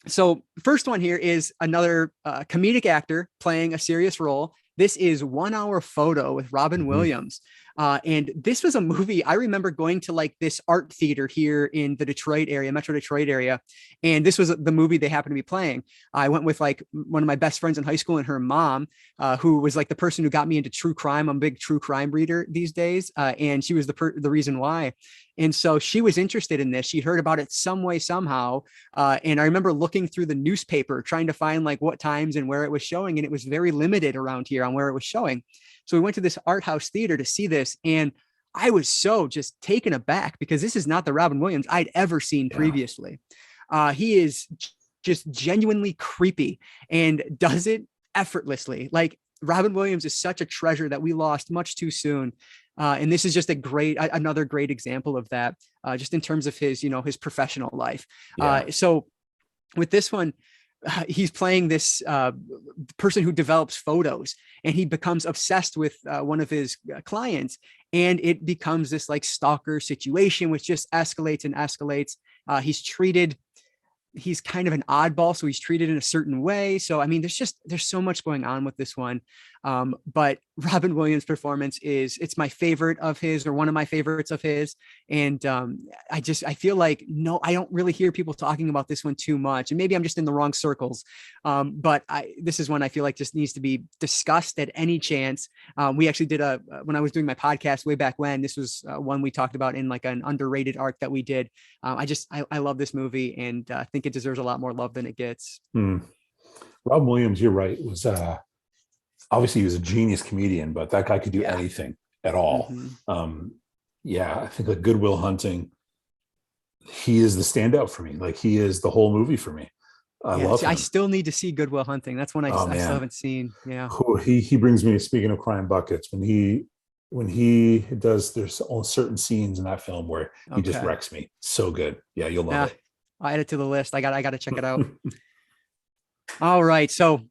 so first one here is another comedic actor playing a serious role. This is 1 Hour Photo with Robin Williams. And this was a movie I remember going to like this art theater here in the Detroit area, Metro Detroit area. And this was the movie they happened to be playing. I went with like one of my best friends in high school and her mom, who was like the person who got me into true crime. I'm a big true crime reader these days. And she was the reason why. And so she was interested in this. She heard about it some way, somehow. And I remember looking through the newspaper, trying to find like what times and where it was showing. And it was very limited around here on where it was showing. So we went to this art house theater to see this. And I was so just taken aback because this is not the Robin Williams I'd ever seen previously. He is just genuinely creepy and does it effortlessly. Like, Robin Williams is such a treasure that we lost much too soon. And this is just another great example of that, just in terms of his, his professional life. So with this one, he's playing this person who develops photos, and he becomes obsessed with one of his clients, and it becomes this like stalker situation, which just escalates and escalates. He's kind of an oddball, so he's treated in a certain way. So, I mean, there's so much going on with this one. But Robin Williams' performance it's my favorite of his, or one of my favorites of his. And I feel like, I don't really hear people talking about this one too much. And maybe I'm just in the wrong circles. But this is one I feel like just needs to be discussed at any chance. We actually did when I was doing my podcast way back when, this was one we talked about in like an underrated arc that we did. I love this movie, and I think it deserves a lot more love than it gets. Rob Williams, you're right, was obviously he was a genius comedian, but that guy could do anything at all. I think like Good Will Hunting, he is the standout for me. Like, he is the whole movie for me. I love him. I still need to see Good Will Hunting. That's one I still haven't seen. Yeah. He brings me, speaking of crying buckets, when he does, there's certain scenes in that film where he just wrecks me. So good. Yeah, you'll love it. I'll add it to the list. I got to check it out. All right. So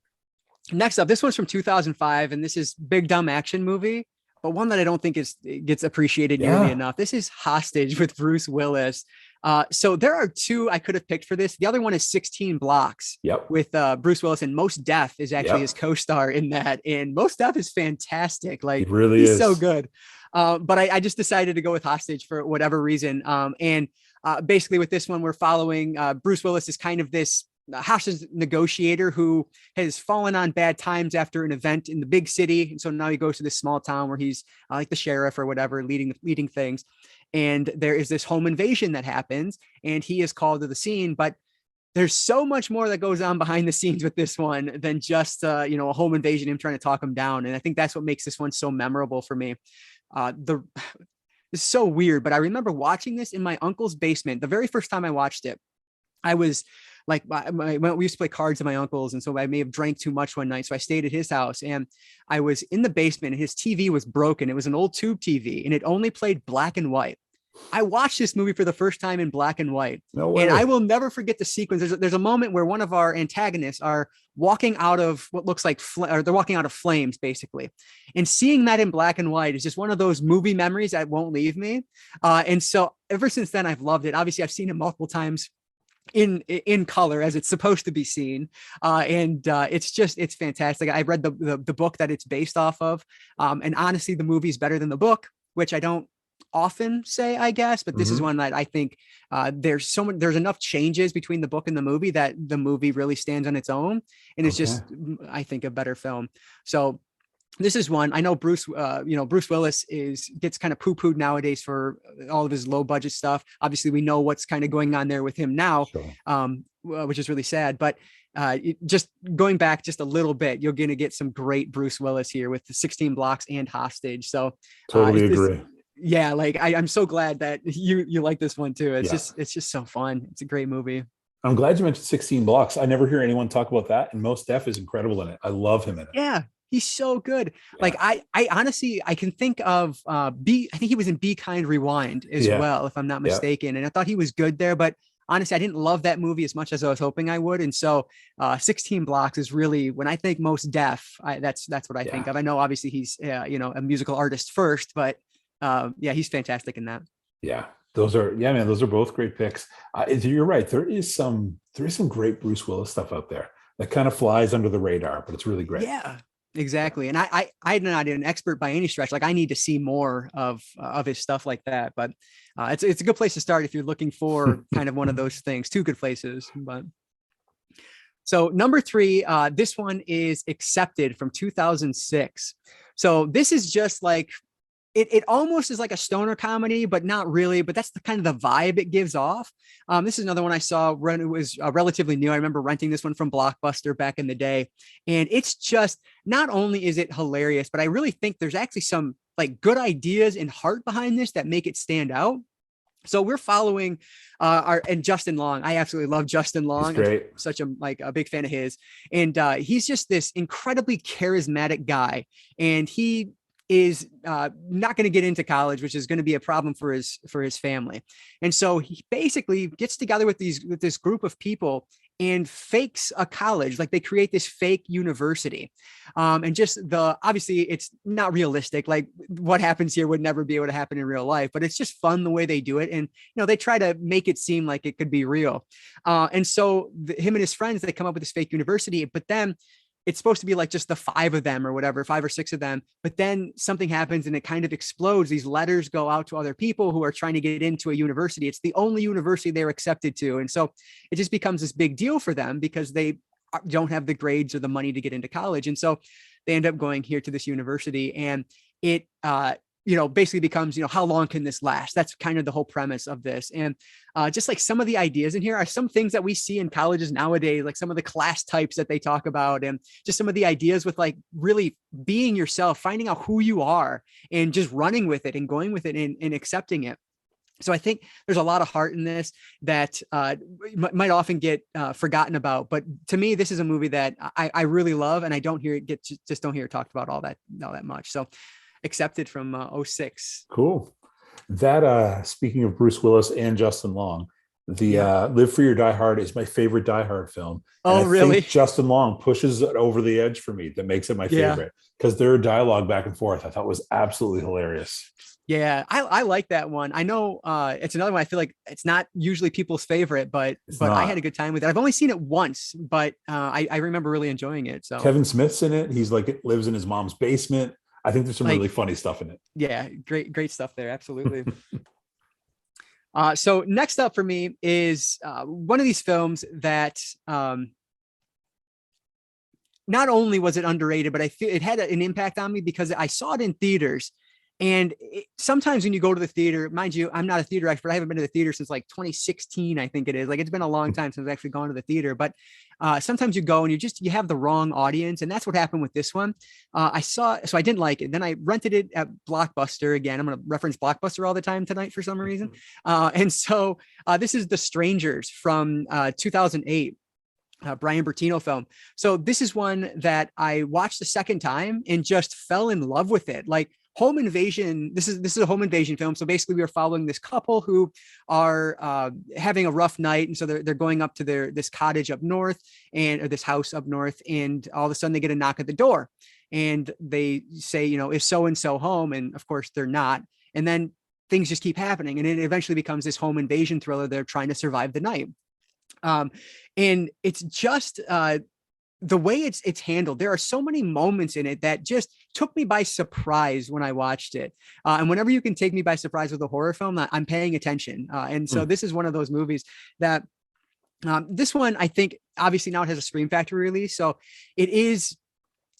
next up, this one's from 2005, and this is big dumb action movie, but one that I don't think gets appreciated nearly enough. This is Hostage with Bruce Willis. So there are two I could have picked for this. The other one is 16 Blocks with Bruce Willis, and Mos Def is actually his co-star in that. And Mos Def is fantastic. Like, it really he's is so good. But I just decided to go with Hostage for whatever reason. And basically with this one, we're following Bruce Willis is kind of this hostage negotiator who has fallen on bad times after an event in the big city. And so now he goes to this small town where he's like the sheriff or whatever, leading things. And there is this home invasion that happens, and he is called to the scene. But there's so much more that goes on behind the scenes with this one than just, a home invasion, him trying to talk him down. And I think that's what makes this one so memorable for me. It's so weird, but I remember watching this in my uncle's basement. The very first time I watched it, I was like, we used to play cards at my uncle's. And so I may have drank too much one night. So I stayed at his house, and I was in the basement, and his TV was broken. It was an old tube TV, and it only played black and white. I watched this movie for the first time in black and white. No way. And I will never forget the sequence. There's a moment where one of our antagonists are walking out of what looks like, or they're walking out of flames, basically. And seeing that in black and white is just one of those movie memories that won't leave me. And so ever since then, I've loved it. Obviously, I've seen it multiple times in color as it's supposed to be seen. It's fantastic. I read the book that it's based off of. And honestly, the movie's better than the book, which I don't often say, I guess, but this is one that I think there's enough changes between the book and the movie that the movie really stands on its own. And it's just, I think, a better film. So this is one I know Bruce Willis gets kind of poo-pooed nowadays for all of his low budget stuff. Obviously, we know what's kind of going on there with him now, which is really sad. But just going back just a little bit, you're going to get some great Bruce Willis here with the 16 Blocks and Hostage. So totally agree. Yeah, like I'm so glad that you like this one too. It's just so fun. It's a great movie. I'm glad you mentioned 16 Blocks. I never hear anyone talk about that, and Mos Def is incredible in it. I love him in it. Yeah. He's so good. Yeah. Like I honestly, I can think of I think he was in Be Kind Rewind as well, if I'm not mistaken. And I thought he was good there, but honestly, I didn't love that movie as much as I was hoping I would. And so 16 Blocks is really, when I think Mos Def, that's what I think of. I know obviously he's a musical artist first, but he's fantastic in that. Yeah. Those are both great picks. You're right. There is some great Bruce Willis stuff out there that kind of flies under the radar, but it's really great. Yeah. Exactly. And I'm not an expert by any stretch. Like, I need to see more of his stuff like that, but it's a good place to start if you're looking for kind of one of those things. Two good places. But so number 3, this one is Accepted from 2006. So this is just like, it almost is like a stoner comedy, but not really. But that's the kind of the vibe it gives off. This is another one I saw when it was relatively new. I remember renting this one from Blockbuster back in the day. And it's just, not only is it hilarious, but I really think there's actually some like good ideas and heart behind this that make it stand out. So we're following and Justin Long. I absolutely love Justin Long. He's great. I'm such a big fan of his. And he's just this incredibly charismatic guy. And he is not going to get into college, which is going to be a problem for his family. And so he basically gets together with this group of people and fakes a college. Like they create this fake university. And just obviously it's not realistic. Like what happens here would never be able to happen in real life, but it's just fun the way they do it. And, they try to make it seem like it could be real. And so him and his friends, they come up with this fake university, but then it's supposed to be like just the 5 of them or whatever, 5 or 6 of them. But then something happens and it kind of explodes. These letters go out to other people who are trying to get into a university. It's the only university they're accepted to. And so it just becomes this big deal for them because they don't have the grades or the money to get into college. And so they end up going here to this university, and it, basically becomes, how long can this last? That's kind of the whole premise of this. And just like some of the ideas in here are some things that we see in colleges nowadays, like some of the class types that they talk about, and just some of the ideas with like really being yourself, finding out who you are and just running with it and going with it and accepting it. So I think there's a lot of heart in this that might often get forgotten about. But to me, this is a movie that I really love, and I don't hear it don't hear it talked about all that much. So accepted from 2006. Cool. That speaking of Bruce Willis and Justin Long, the Live Free or Die Hard is my favorite Die Hard film. Oh, and I really? think Justin Long pushes it over the edge for me. That makes it my favorite because their dialogue back and forth I thought was absolutely hilarious. Yeah, I like that one. I know it's another one. I feel like it's not usually people's favorite, but I had a good time with it. I've only seen it once, but I remember really enjoying it. So Kevin Smith's in it. He's like lives in his mom's basement. I think there's some really funny stuff in it. Yeah, great stuff there. Absolutely. So next up for me is one of these films that not only was it underrated, but I feel it had an impact on me because I saw it in theaters. And sometimes when you go to the theater, mind you, I'm not a theater expert. I haven't been to the theater since like 2016, I think it is. Like it's been a long time since I've actually gone to the theater. But sometimes you go and you have the wrong audience, and that's what happened with this one. So I didn't like it. Then I rented it at Blockbuster again. I'm going to reference Blockbuster all the time tonight for some reason. And so this is The Strangers from 2008. Brian Bertino film. So this is one that I watched the second time and just fell in love with it. Like home invasion. This is a home invasion film. So basically we are following this couple who are having a rough night. And so they're going up to this cottage up north or this house up north. And all of a sudden they get a knock at the door and they say, is so-and-so home? And of course they're not. And then things just keep happening. And it eventually becomes this home invasion thriller. They're trying to survive the night. And it's just the way it's handled. There are so many moments in it that just took me by surprise when I watched it. And whenever you can take me by surprise with a horror film, I'm paying attention. And so this is one of those movies that this one, I think, obviously now it has a Scream Factory release. So it is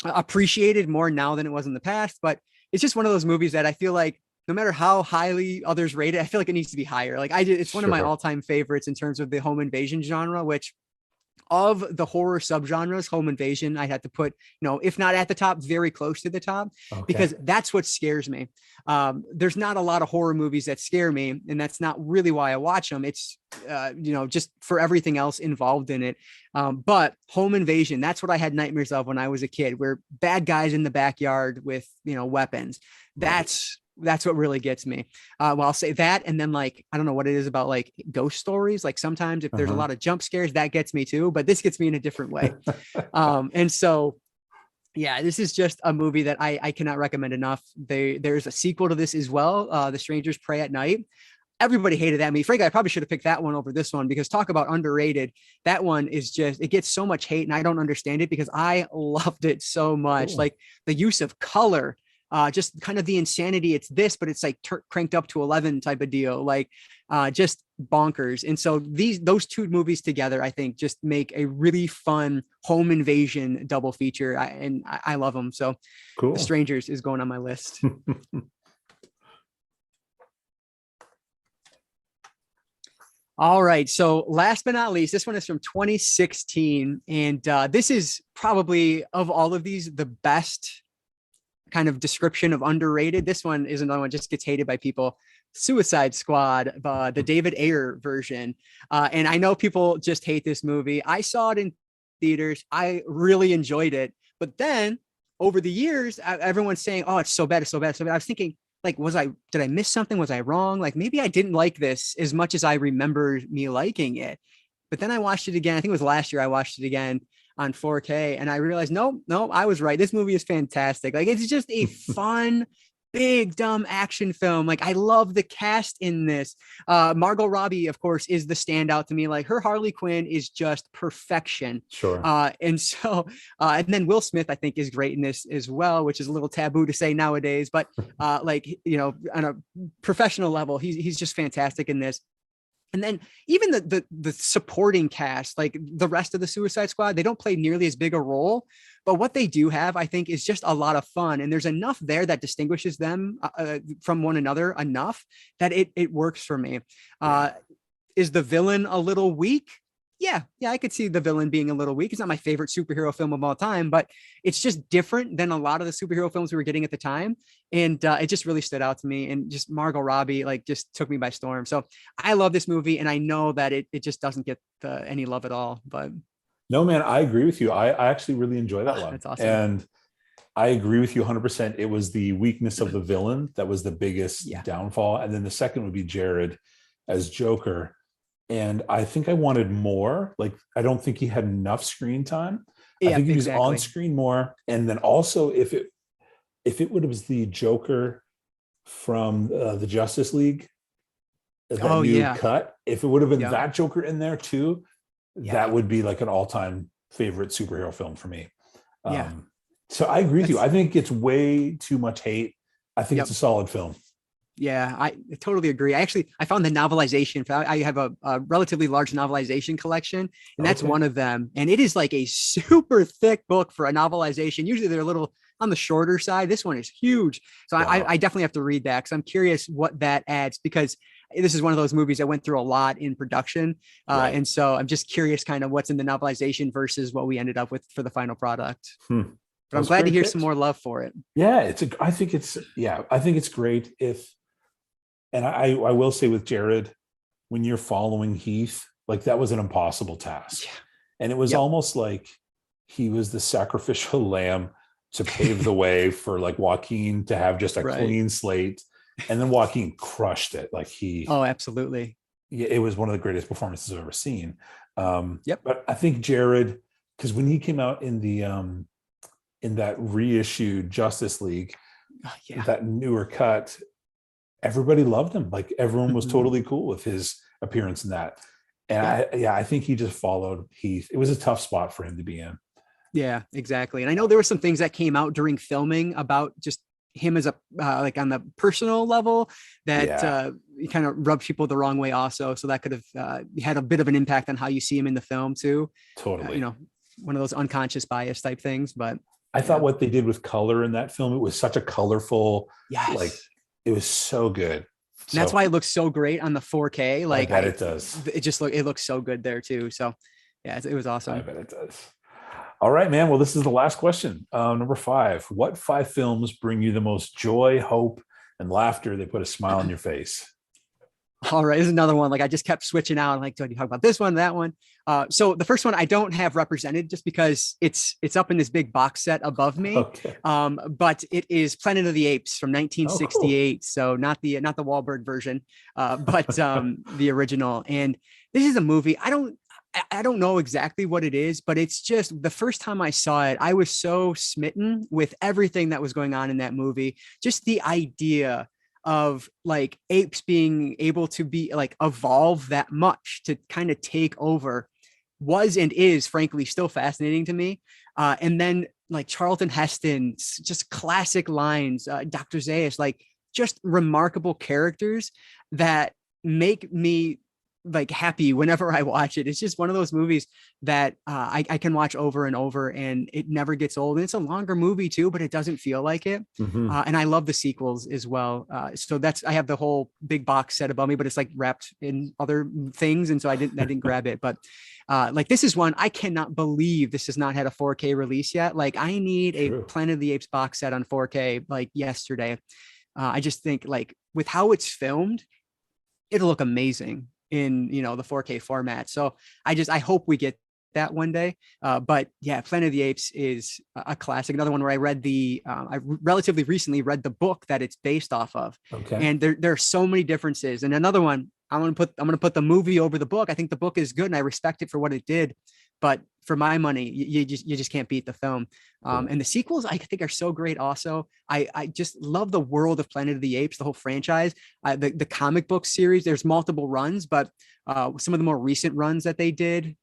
appreciated more now than it was in the past. But it's just one of those movies that I feel like no matter how highly others rate it, I feel like it needs to be higher. Like it's one of my all-time favorites in terms of the home invasion genre, which of the horror subgenres, home invasion, I had to put, if not at the top, very close to the top, because that's what scares me. There's not a lot of horror movies that scare me, and that's not really why I watch them. It's, just for everything else involved in it. But home invasion, that's what I had nightmares of when I was a kid, where bad guys in the backyard with, weapons. That's what really gets me. Well, I'll say that. And then I don't know what it is about ghost stories. Like sometimes if there's a lot of jump scares, that gets me too, but this gets me in a different way. And so, yeah, this is just a movie that I cannot recommend enough. There's a sequel to this as well. The Strangers Pray at Night. Everybody hated that movie. Frankly, I probably should have picked that one over this one because talk about underrated. That one is it gets so much hate and I don't understand it because I loved it so much. Cool. Like the use of color, just kind of the insanity. It's this, but it's cranked up to 11 type of deal, just bonkers. And so those two movies together, I think just make a really fun home invasion double feature. I love them. So cool. The Strangers is going on my list. All right. So last but not least, this one is from 2016. And this is probably of all of these, the best kind of description of underrated. This one is another one just gets hated by people. Suicide Squad, the David Ayer version. And I know people just hate this movie. I saw it in theaters. I really enjoyed it. But then over the years, everyone's saying, oh, it's so bad. It's so bad. It's so bad. I was thinking, like, did I miss something? Was I wrong? Like, maybe I didn't like this as much as I remember me liking it. But then I watched it again. I think it was last year I watched it again on 4K, and I realized, no, I was right. This movie is fantastic. Like, it's just a fun, big, dumb action film. Like, I love the cast in this. Margot Robbie, of course, is the standout to me. Like, her Harley Quinn is just perfection. Sure. And then Will Smith, I think, is great in this as well, which is a little taboo to say nowadays. But like, you know, on a professional level, he's just fantastic in this. And then even the supporting cast, like the rest of the Suicide Squad, they don't play nearly as big a role, but what they do have, I think, is just a lot of fun. And there's enough there that distinguishes them from one another enough that it works for me. Is the villain a little weak? Yeah, I could see the villain being a little weak. It's not my favorite superhero film of all time, but it's just different than a lot of the superhero films we were getting at the time. And it just really stood out to me. And just Margot Robbie, like, just took me by storm. So I love this movie, and I know that it just doesn't get any love at all. But no, man, I agree with you. I actually really enjoy that one. That's awesome. And I agree with you 100%. It was the weakness of the villain that was the biggest downfall. And then the second would be Jared as Joker. And I think I wanted more. Like, I don't think he had enough screen time. I think he was on screen more. And then also, if it was the Joker from the Justice League, that new cut, if it would have been that Joker in there too, that would be like an all-time favorite superhero film for me. So I agree with you. I think it's way too much hate. I think it's a solid film. Yeah, I totally agree. I found the novelization. I have a relatively large novelization collection, and that's one of them. And it is like a super thick book for a novelization. Usually they're a little on the shorter side. This one is huge. So I definitely have to read that, because I'm curious what that adds, because this is one of those movies that went through a lot in production. And so I'm just curious kind of what's in the novelization versus what we ended up with for the final product. But I'm glad to hear some more love for it. Yeah, I think it's great. And I will say with Jared, when you're following Heath, like, that was an impossible task. Yeah. And it was almost like he was the sacrificial lamb to pave the way for, like, Joaquin to have just a clean slate. And then Joaquin crushed it. Like, absolutely. Yeah, it was one of the greatest performances I've ever seen. But I think Jared, because when he came out in the in that reissued Justice League, that newer cut, everybody loved him. Like, everyone was totally cool with his appearance in that. And I think he just followed Heath. It was a tough spot for him to be in. Yeah, exactly. And I know there were some things that came out during filming about just him as a like on the personal level that kind of rubbed people the wrong way also. So that could have had a bit of an impact on how you see him in the film too. Totally. One of those unconscious bias type things. But I thought what they did with color in that film, it was such a colorful, like, it was so good. And that's why it looks so great on the 4K. Like, I bet it does. It looks so good there too. So yeah, it was awesome. I bet it does. All right, man. Well, this is the last question. Number 5. What 5 films bring you the most joy, hope, and laughter? They put a smile on your face. All right, this is another one. Like, I just kept switching out. Like, do I talk about this one, that one? So the first one I don't have represented just because it's up in this big box set above me. But it is Planet of the Apes from 1968. Cool. So not the Wahlberg version, but the original. And this is a movie. I don't know exactly what it is, but it's just the first time I saw it, I was so smitten with everything that was going on in that movie. Just the idea of, like, apes being able to be, like, evolve that much to kind of take over was and is frankly still fascinating to me. And then, like, Charlton Heston's just classic lines, Dr. Zaius, like, just remarkable characters that make me like happy whenever I watch it. It's just one of those movies that I can watch over and over, and it never gets old. And it's a longer movie too, but it doesn't feel like it. And I love the sequels as well. So I have the whole big box set above me, but it's like wrapped in other things, and so I didn't grab it. But like this is one I cannot believe this has not had a 4K release yet. Like I need a Planet of the Apes box set on 4K like yesterday. I just think like with how it's filmed, it'll look amazing in, you know, the 4K format. So I hope we get that one day. But yeah, Planet of the Apes is a classic. Another one where I read I relatively recently read the book that it's based off of. And there are so many differences. And another one, I'm going to put the movie over the book. I think the book is good and I respect it for what it did, but for my money, you just can't beat the film. And the sequels I think are so great. Also, I just love the world of Planet of the Apes, the whole franchise, the comic book series. There's multiple runs, but some of the more recent runs that they did,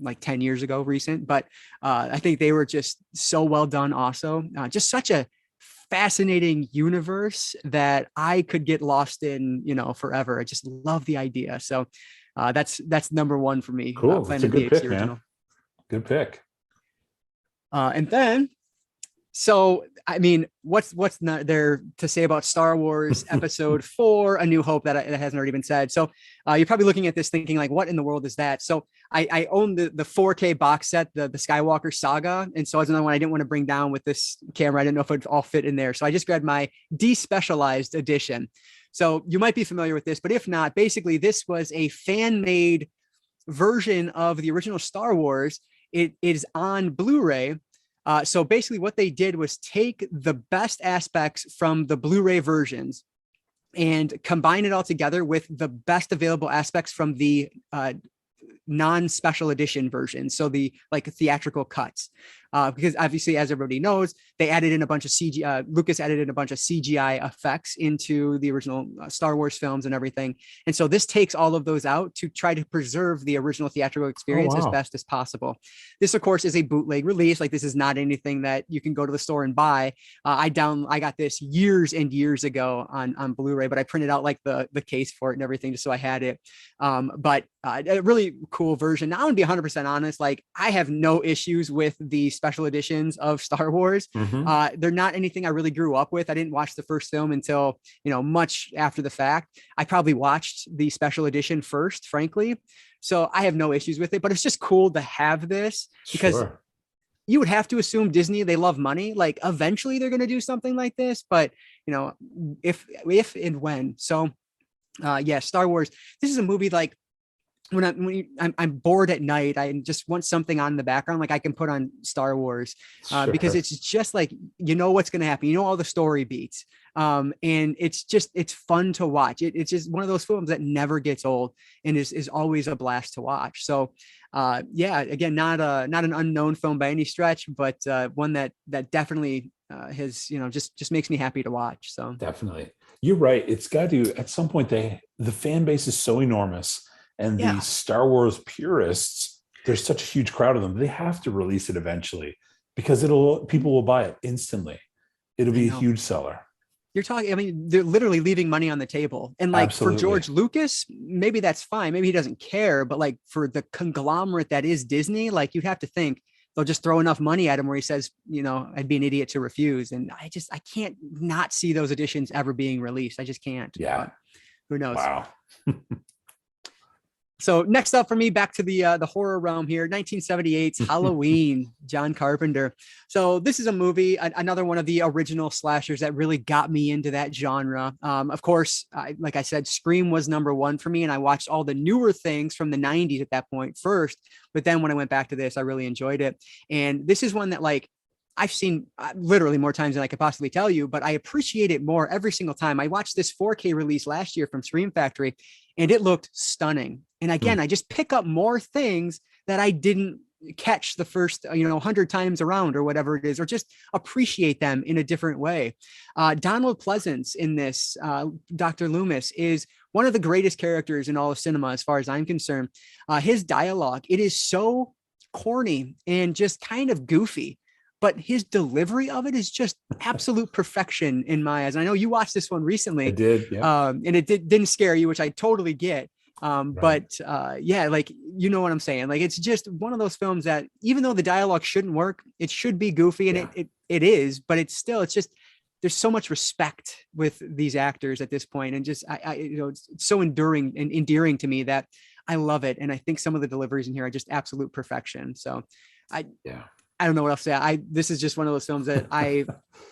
like 10 years ago, but I think they were just so well done. Also, just such a fascinating universe that I could get lost in, you know, forever. I just love the idea. So that's number one for me. Cool. Planet That's a of the good Apes, pick, the original. man. Good pick. And then, so I mean, what's not there to say about Star Wars Episode 4: A New Hope that hasn't already been said? So you're probably looking at this thinking like, what in the world is that? So I own the 4K box set, the Skywalker Saga, and so as another one I didn't want to bring down with this camera. I didn't know if it'd all fit in there, so I just grabbed my despecialized edition. So you might be familiar with this, but if not, basically this was a fan-made version of the original Star Wars. It is on Blu-ray. So basically what they did was take the best aspects from the Blu-ray versions and combine it all together with the best available aspects from the non-special edition version. So the like theatrical cuts, because obviously, as everybody knows, they added in a bunch of CGI. Lucas added in a bunch of CGI effects into the original Star Wars films and everything. And so this takes all of those out to try to preserve the original theatrical experience as best as possible. This, of course, is a bootleg release. Like this is not anything that you can go to the store and buy. I got this years and years ago on Blu-ray, but I printed out like the case for it and everything just so I had it. But a really cool version. Now, I'm gonna be 100% honest. Like I have no issues with the special editions of Star Wars. They're not anything I really grew up with. I didn't watch the first film until, you know, much after the fact. I probably watched the special edition first, frankly. So I have no issues with it, but it's just cool to have this because you would have to assume Disney, they love money. Like eventually they're going to do something like this, but you know, if and when. So yeah, Star Wars, this is a movie like when I'm bored at night, I just want something on in the background. Like I can put on Star Wars because it's just like, you know, what's going to happen. You know, all the story beats. And it's fun to watch. It's just one of those films that never gets old and is always a blast to watch. So yeah, again, not an unknown film by any stretch, but one that definitely has, you know, just makes me happy to watch. So definitely. You're right. It's got to, at some point, the fan base is so enormous. And the Star Wars purists, there's such a huge crowd of them. They have to release it eventually because people will buy it instantly. It'll be a huge seller. You're talking, I mean, they're literally leaving money on the table. And like for George Lucas, maybe that's fine. Maybe he doesn't care. But like for the conglomerate that is Disney, like you'd have to think they'll just throw enough money at him where he says, you know, I'd be an idiot to refuse. And I can't not see those editions ever being released. I just can't. Yeah. But who knows? Wow. So next up for me, back to the horror realm here, 1978's Halloween, John Carpenter. So this is a movie, another one of the original slashers that really got me into that genre. Of course, like I said, Scream was number one for me, and I watched all the newer things from the 90s at that point first. But then when I went back to this, I really enjoyed it. And this is one that like I've seen literally more times than I could possibly tell you, but I appreciate it more every single time. I watched this 4K release last year from Scream Factory, and it looked stunning. And again, I just pick up more things that I didn't catch the first, 100 times around or whatever it is, or just appreciate them in a different way. Donald Pleasance in this, Dr. Loomis, is one of the greatest characters in all of cinema, as far as I'm concerned. His dialogue, it is so corny and just kind of goofy, but his delivery of it is just absolute perfection in my eyes. And I know you watched this one recently. I did, yeah. And it didn't scare you, which I totally get. Yeah, like, you know what I'm saying? Like, it's just one of those films that even though the dialogue shouldn't work, it should be goofy, and it is, but it's just, there's so much respect with these actors at this point, and just it's so enduring and endearing to me that I love it. And I think some of the deliveries in here are just absolute perfection. So I don't know what else to say. This is just one of those films that I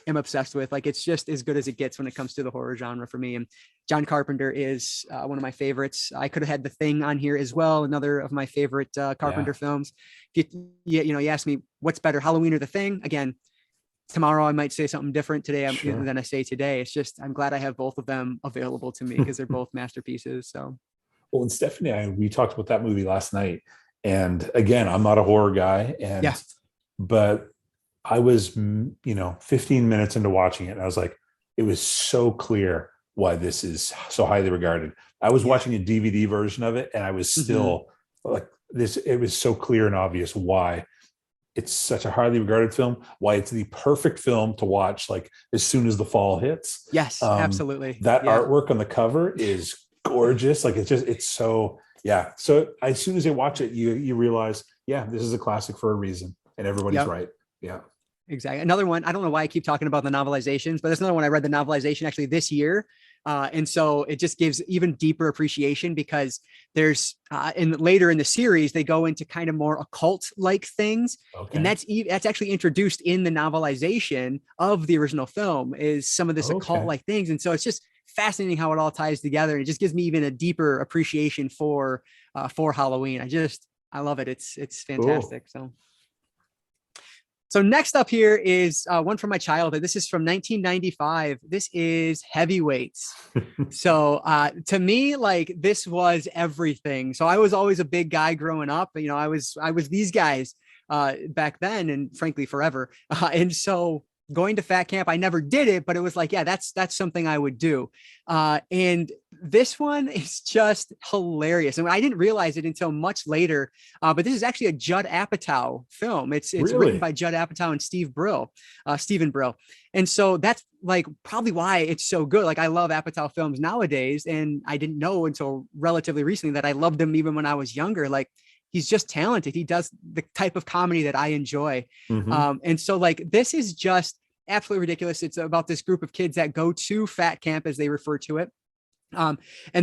am obsessed with. Like, it's just as good as it gets when it comes to the horror genre for me. And John Carpenter is one of my favorites. I could have had The Thing on here as well, another of my favorite Carpenter films. You asked me what's better, Halloween or The Thing? Again, tomorrow I might say something different than I say today. It's just, I'm glad I have both of them available to me because they're both masterpieces. So, well, and Stephanie, we talked about that movie last night, and again, I'm not a horror guy, but I was, 15 minutes into watching it, and I was like, it was so clear why this is so highly regarded. I was watching a DVD version of it, and I was still like this. It was so clear and obvious why it's such a highly regarded film, why it's the perfect film to watch like as soon as the fall hits. Yes, absolutely. That artwork on the cover is gorgeous. Like, it's so, So as soon as you watch it, you realize, this is a classic for a reason, and everybody's right. Yeah, exactly. Another one, I don't know why I keep talking about the novelizations, but there's another one I read the novelization actually this year. And so it just gives even deeper appreciation because there's later in the series, they go into kind of more occult like things. Okay. And that's actually introduced in the novelization of the original film, is some of this occult like things. And so it's just fascinating how it all ties together. And it just gives me even a deeper appreciation for Halloween. I love it. It's fantastic. Cool. So next up here is one from my childhood. This is from 1995. This is Heavyweights. So to me, like, this was everything. So I was always a big guy growing up. I was these guys back then, and frankly forever. And so going to fat camp, I never did it, but it was like, that's something I would do. And this one is just hilarious. And I didn't realize it until much later, but this is actually a Judd Apatow film. It's really? Written by Judd Apatow and Stephen Brill. And so that's like probably why it's so good. Like, I love Apatow films nowadays, and I didn't know until relatively recently that I loved him even when I was younger. Like, he's just talented. He does the type of comedy that I enjoy. And so, like, this is just absolutely ridiculous. It's about this group of kids that go to fat camp, as they refer to it. And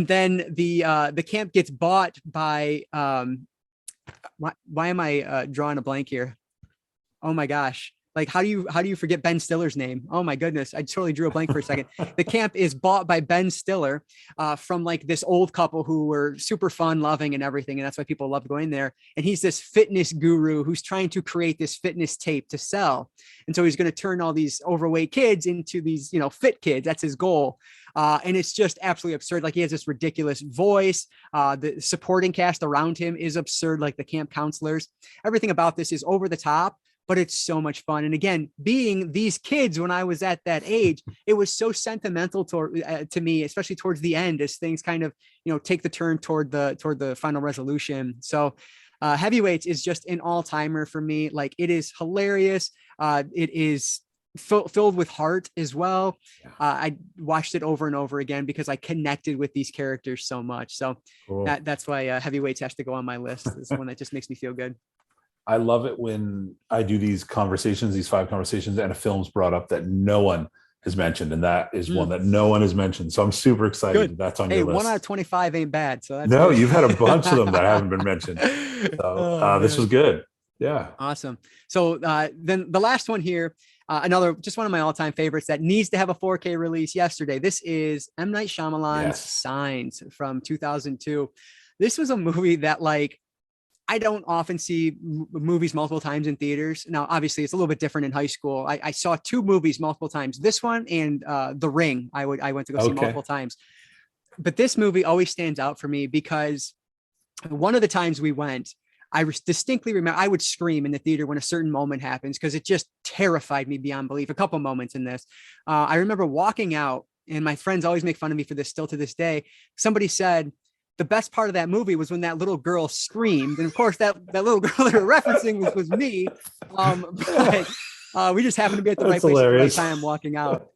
then the camp gets bought by, why am I drawing a blank here? Oh my gosh. Like, how do you forget Ben Stiller's name? Oh my goodness. I totally drew a blank for a second. The camp is bought by Ben Stiller from like this old couple who were super fun loving and everything. And that's why people loved going there. And he's this fitness guru who's trying to create this fitness tape to sell. And so he's going to turn all these overweight kids into these, fit kids. That's his goal. And it's just absolutely absurd. Like, he has this ridiculous voice. The supporting cast around him is absurd. Like the camp counselors, everything about this is over the top, but it's so much fun. And again, being these kids when I was at that age, it was so sentimental to me, especially towards the end, as things kind of, take the turn toward the final resolution. So Heavyweights is just an all-timer for me. Like, it is hilarious. It is filled with heart as well. I watched it over and over again because I connected with these characters so much. So cool. That's why Heavyweights has to go on my list. It's one that just makes me feel good. I love it when I do these 5 conversations, and a film's brought up that no one has mentioned, and that is one that no one has mentioned. So I'm super excited that's on your list. 1 out of 25 ain't bad. So that's good. You've had a bunch of them that haven't been mentioned. So this was good. Yeah. Awesome. So then the last one here, just one of my all-time favorites that needs to have a 4K release yesterday. This is M. Night Shyamalan's Signs from 2002. This was a movie that, like, I don't often see movies multiple times in theaters. Now, obviously, it's a little bit different in high school. I saw 2 movies multiple times. This one and The Ring, I went to go see multiple times. But this movie always stands out for me because one of the times we went, I distinctly remember I would scream in the theater when a certain moment happens because it just terrified me beyond belief. A couple moments in this. I remember walking out, and my friends always make fun of me for this still to this day. Somebody said, the best part of that movie was when that little girl screamed. And of course, that little girl they were referencing was me. But We just happened to be at the right That's place at the right hilarious. time walking out.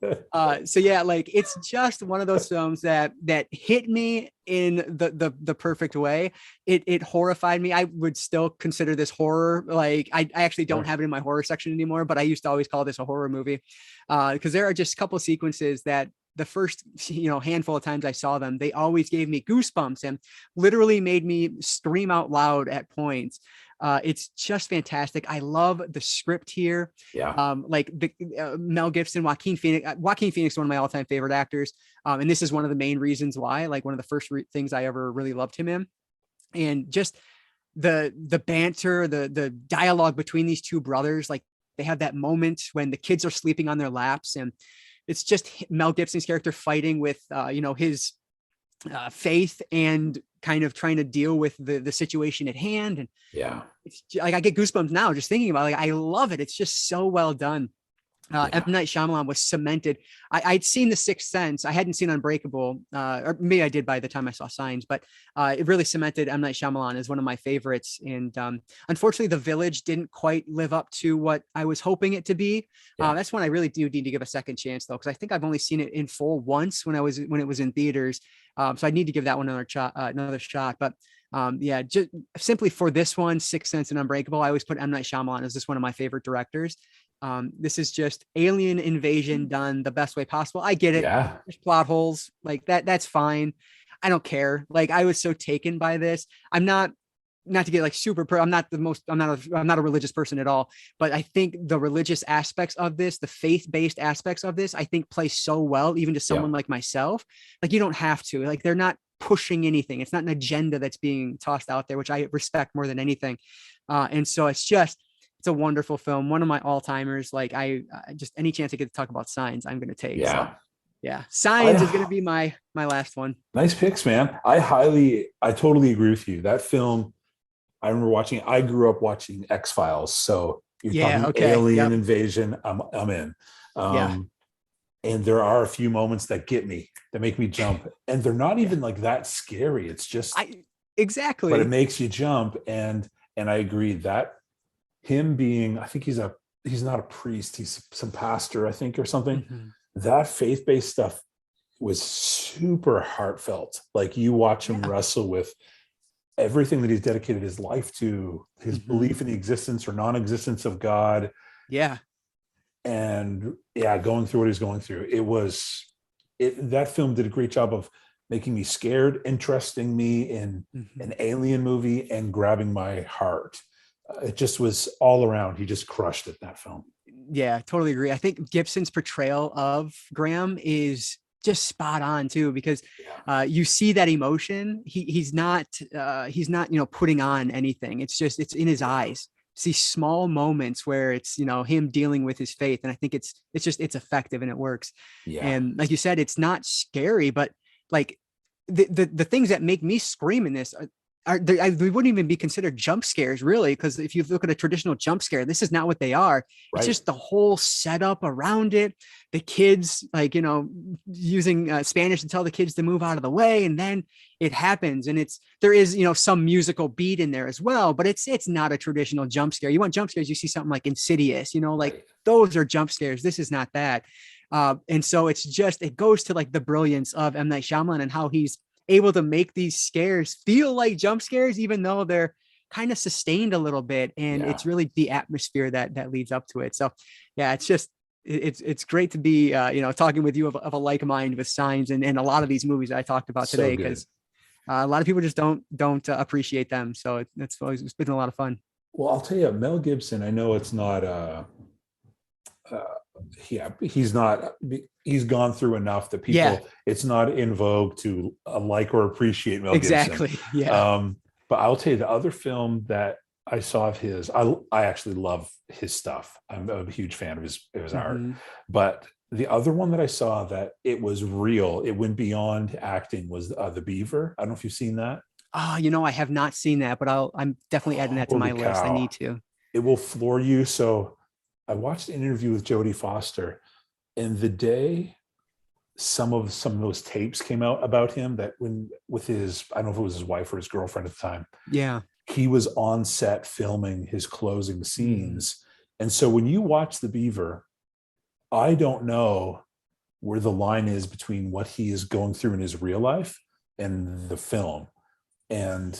So yeah, like it's just one of those films that hit me in the perfect way. It horrified me. I would still consider this horror. Like I actually don't have it in my horror section anymore, but I used to always call this a horror movie. Because there are just a couple of sequences that the first handful of times I saw them, they always gave me goosebumps and literally made me scream out loud at points. It's just fantastic. I love the script here. Yeah. Like Mel Gibson, Joaquin Phoenix, one of my all-time favorite actors. And this is one of the main reasons why, like one of the first things I ever really loved him in. And just the banter, the dialogue between these two brothers, like they have that moment when the kids are sleeping on their laps, and it's just Mel Gibson's character fighting with, his faith and kind of trying to deal with the situation at hand. And Yeah. it's like, I get goosebumps now just thinking about it. Like, I love it. It's just so well done. M. Night Shyamalan was cemented. I'd seen The Sixth Sense. I hadn't seen Unbreakable, or maybe I did by the time I saw Signs, but it really cemented M. Night Shyamalan as one of my favorites. And unfortunately, The Village didn't quite live up to what I was hoping it to be. That's when I really do need to give a second chance, though, because I think I've only seen it in full once when it was in theaters. So I need to give that one another shot. But yeah, just simply for this one, Sixth Sense and Unbreakable, I always put M. Night Shyamalan as just one of my favorite directors. This is just alien invasion done the best way possible. I get it. Yeah. There's plot holes like that. That's fine. I don't care. Like, I was so taken by this. I'm not to get like super I'm not a religious person at all, but I think the religious aspects of this, the faith-based aspects of this, I think play so well, even to someone like myself. Like, you don't have to, like, they're not pushing anything. It's not an agenda that's being tossed out there, which I respect more than anything. And so it's a wonderful film. One of my all-timers. Like, I just, any chance I get to talk about Signs, I'm going to take. Yeah. So, yeah. Signs is going to be my last one. Nice picks, man. I totally agree with you. That film, I remember watching it. I grew up watching X-Files. So you're talking alien invasion. I'm in. And there are a few moments that get me, that make me jump. And they're not even like that scary. It's just exactly. But it makes you jump. And I agree that him being, I think he's not a priest, he's some pastor, I think, or something. Mm-hmm. That faith-based stuff was super heartfelt. Like, you watch him wrestle with everything that he's dedicated his life to, his belief in the existence or non-existence of God. Yeah. And going through what he's going through. That film did a great job of making me scared, interesting me in an alien movie, and grabbing my heart. It just was all around. He just crushed it, that film. Yeah, totally agree. I think Gibson's portrayal of Graham is just spot on too, because you see that emotion. He's not putting on anything. It's in his eyes. See small moments where it's him dealing with his faith, and I think it's effective and it works. Yeah. And like you said, it's not scary, but like the things that make me scream in this they wouldn't even be considered jump scares, really, because if you look at a traditional jump scare, this is not what they are. Right. It's just the whole setup around it. The kids, using Spanish to tell the kids to move out of the way, and then it happens. And there is some musical beat in there as well, but it's not a traditional jump scare. You want jump scares, you see something like Insidious, those are jump scares. This is not that. And so it goes to like the brilliance of M. Night Shyamalan and how he's able to make these scares feel like jump scares, even though they're kind of sustained a little bit. And it's really the atmosphere that leads up to it. So yeah, it's great to be, talking with you of a like mind with Signs and a lot of these movies that I talked about today, because a lot of people just don't appreciate them. So it's been a lot of fun. Well, I'll tell you, Mel Gibson, I know it's not, he's gone through enough that people, it's not in vogue to like or appreciate Mel Gibson. Yeah. But I'll tell you, the other film that I saw of his, I actually love his stuff. I'm a huge fan of his art. But the other one that I saw that it was real, it went beyond acting, was The Beaver. I don't know if you've seen that. I have not seen that, but I'm definitely adding that to my list. I need to. It will floor you. So I watched an interview with Jodie Foster, and the day some of those tapes came out about him, that with his, I don't know if it was his wife or his girlfriend at the time. Yeah. He was on set filming his closing scenes, And so when you watch The Beaver, I don't know where the line is between what he is going through in his real life and the film. And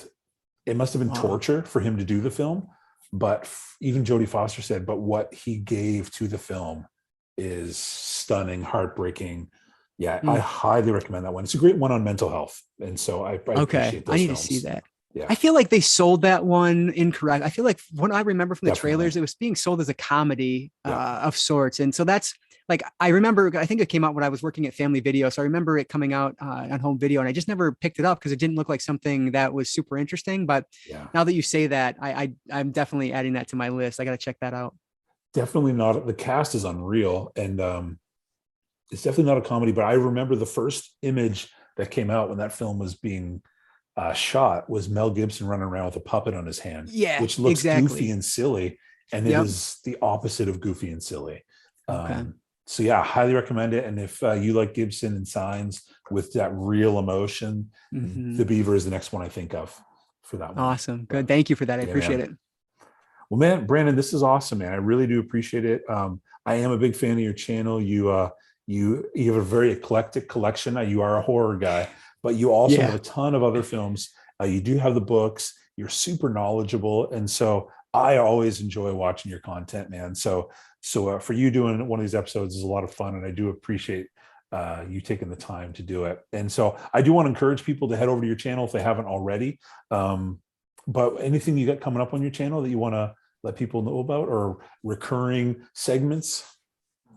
it must have been torture for him to do the film. But even Jodie Foster said, but what he gave to the film is stunning, heartbreaking. Yeah, I highly recommend that one. It's a great one on mental health. And so I appreciate those I need films. to see that. Yeah. I feel like they sold that one incorrect. I feel like what I remember from the trailers, it was being sold as a comedy of sorts. And so that's like, I remember, I think it came out when I was working at Family Video. So I remember it coming out on home video, and I just never picked it up because it didn't look like something that was super interesting. But now that you say that, I'm definitely adding that to my list. I got to check that out. Definitely not. The cast is unreal. And it's definitely not a comedy, but I remember the first image that came out when that film was being shot was Mel Gibson running around with a puppet on his hand, which looks goofy and silly. And it is the opposite of goofy and silly. So yeah, highly recommend it. And if you like Gibson and Signs with that real emotion, The Beaver is the next one I think of for that one. Awesome. Good. Thank you for that. I appreciate it. Well, man, Brandon, this is awesome, man. I really do appreciate it. I am a big fan of your channel. You have a very eclectic collection. You are a horror guy, but you also have a ton of other films. You do have the books. You're super knowledgeable. And so I always enjoy watching your content, man. So for you doing one of these episodes is a lot of fun. And I do appreciate you taking the time to do it. And so I do want to encourage people to head over to your channel if they haven't already. But anything you got coming up on your channel that you want to let people know about, or recurring segments?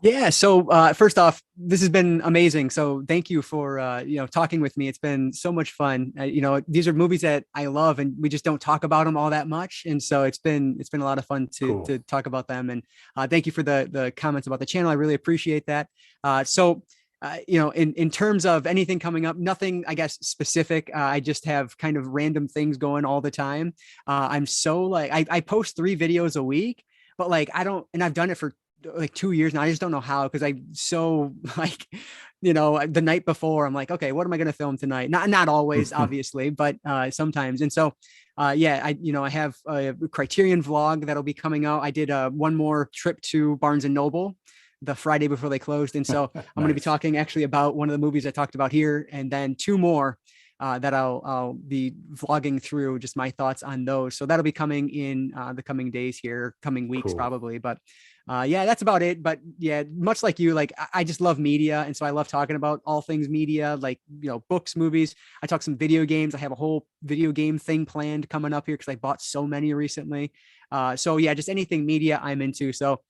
Yeah. So first off, this has been amazing. So thank you for talking with me. It's been so much fun. These are movies that I love, and we just don't talk about them all that much. And so it's been a lot of fun to talk about them. And thank you for the comments about the channel. I really appreciate that. In terms of anything coming up, nothing, I guess, specific. I just have kind of random things going all the time. I'm so like, I post 3 videos a week, but like, and I've done it for like 2 years now. I just don't know how, because I so like, the night before I'm like, okay, what am I going to film tonight? Not always, obviously, but sometimes. And so, I have a Criterion vlog that'll be coming out. I did one more trip to Barnes and Noble the Friday before they closed. And so I'm going to be talking actually about one of the movies I talked about here, and then 2 more that I'll be vlogging through, just my thoughts on those. So that'll be coming in the coming days here, coming weeks probably. But that's about it. But yeah, much like you, like I just love media. And so I love talking about all things media, like, books, movies. I talk some video games. I have a whole video game thing planned coming up here because I bought so many recently. Just anything media I'm into. So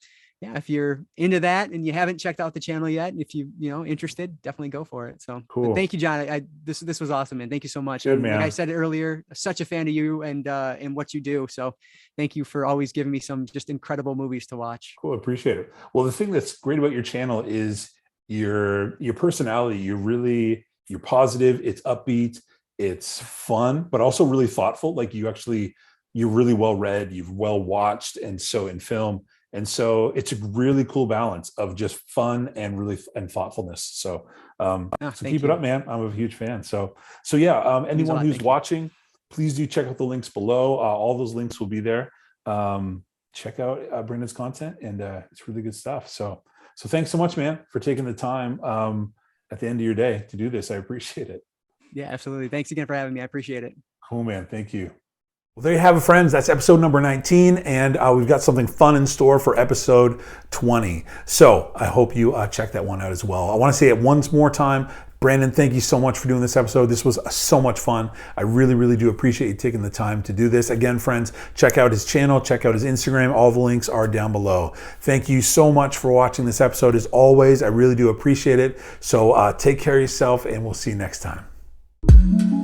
yeah, if you're into that and you haven't checked out the channel yet, if interested, definitely go for it. So thank you, John. This was awesome, man. Thank you so much. Good, man. Like I said earlier, such a fan of you and what you do. So thank you for always giving me some just incredible movies to watch. Cool. Appreciate it. Well, the thing that's great about your channel is your personality. You're positive. It's upbeat. It's fun, but also really thoughtful. Like you're really well read. You've well watched. And so in film. And so it's a really cool balance of just fun and thoughtfulness. So, keep it up, man. I'm a huge fan. So anyone who's watching, please do check out the links below. All those links will be there. Check out Brandon's content, and it's really good stuff. So thanks so much, man, for taking the time at the end of your day to do this. I appreciate it. Yeah, absolutely. Thanks again for having me. I appreciate it. Cool, man. Thank you. Well, there you have it, friends. That's episode number 19, and we've got something fun in store for episode 20. So I hope you check that one out as well. I want to say it once more time. Branden, thank you so much for doing this episode. This was so much fun. I really, really do appreciate you taking the time to do this. Again, friends, check out his channel, check out his Instagram. All the links are down below. Thank you so much for watching this episode. As always, I really do appreciate it. So take care of yourself, and we'll see you next time.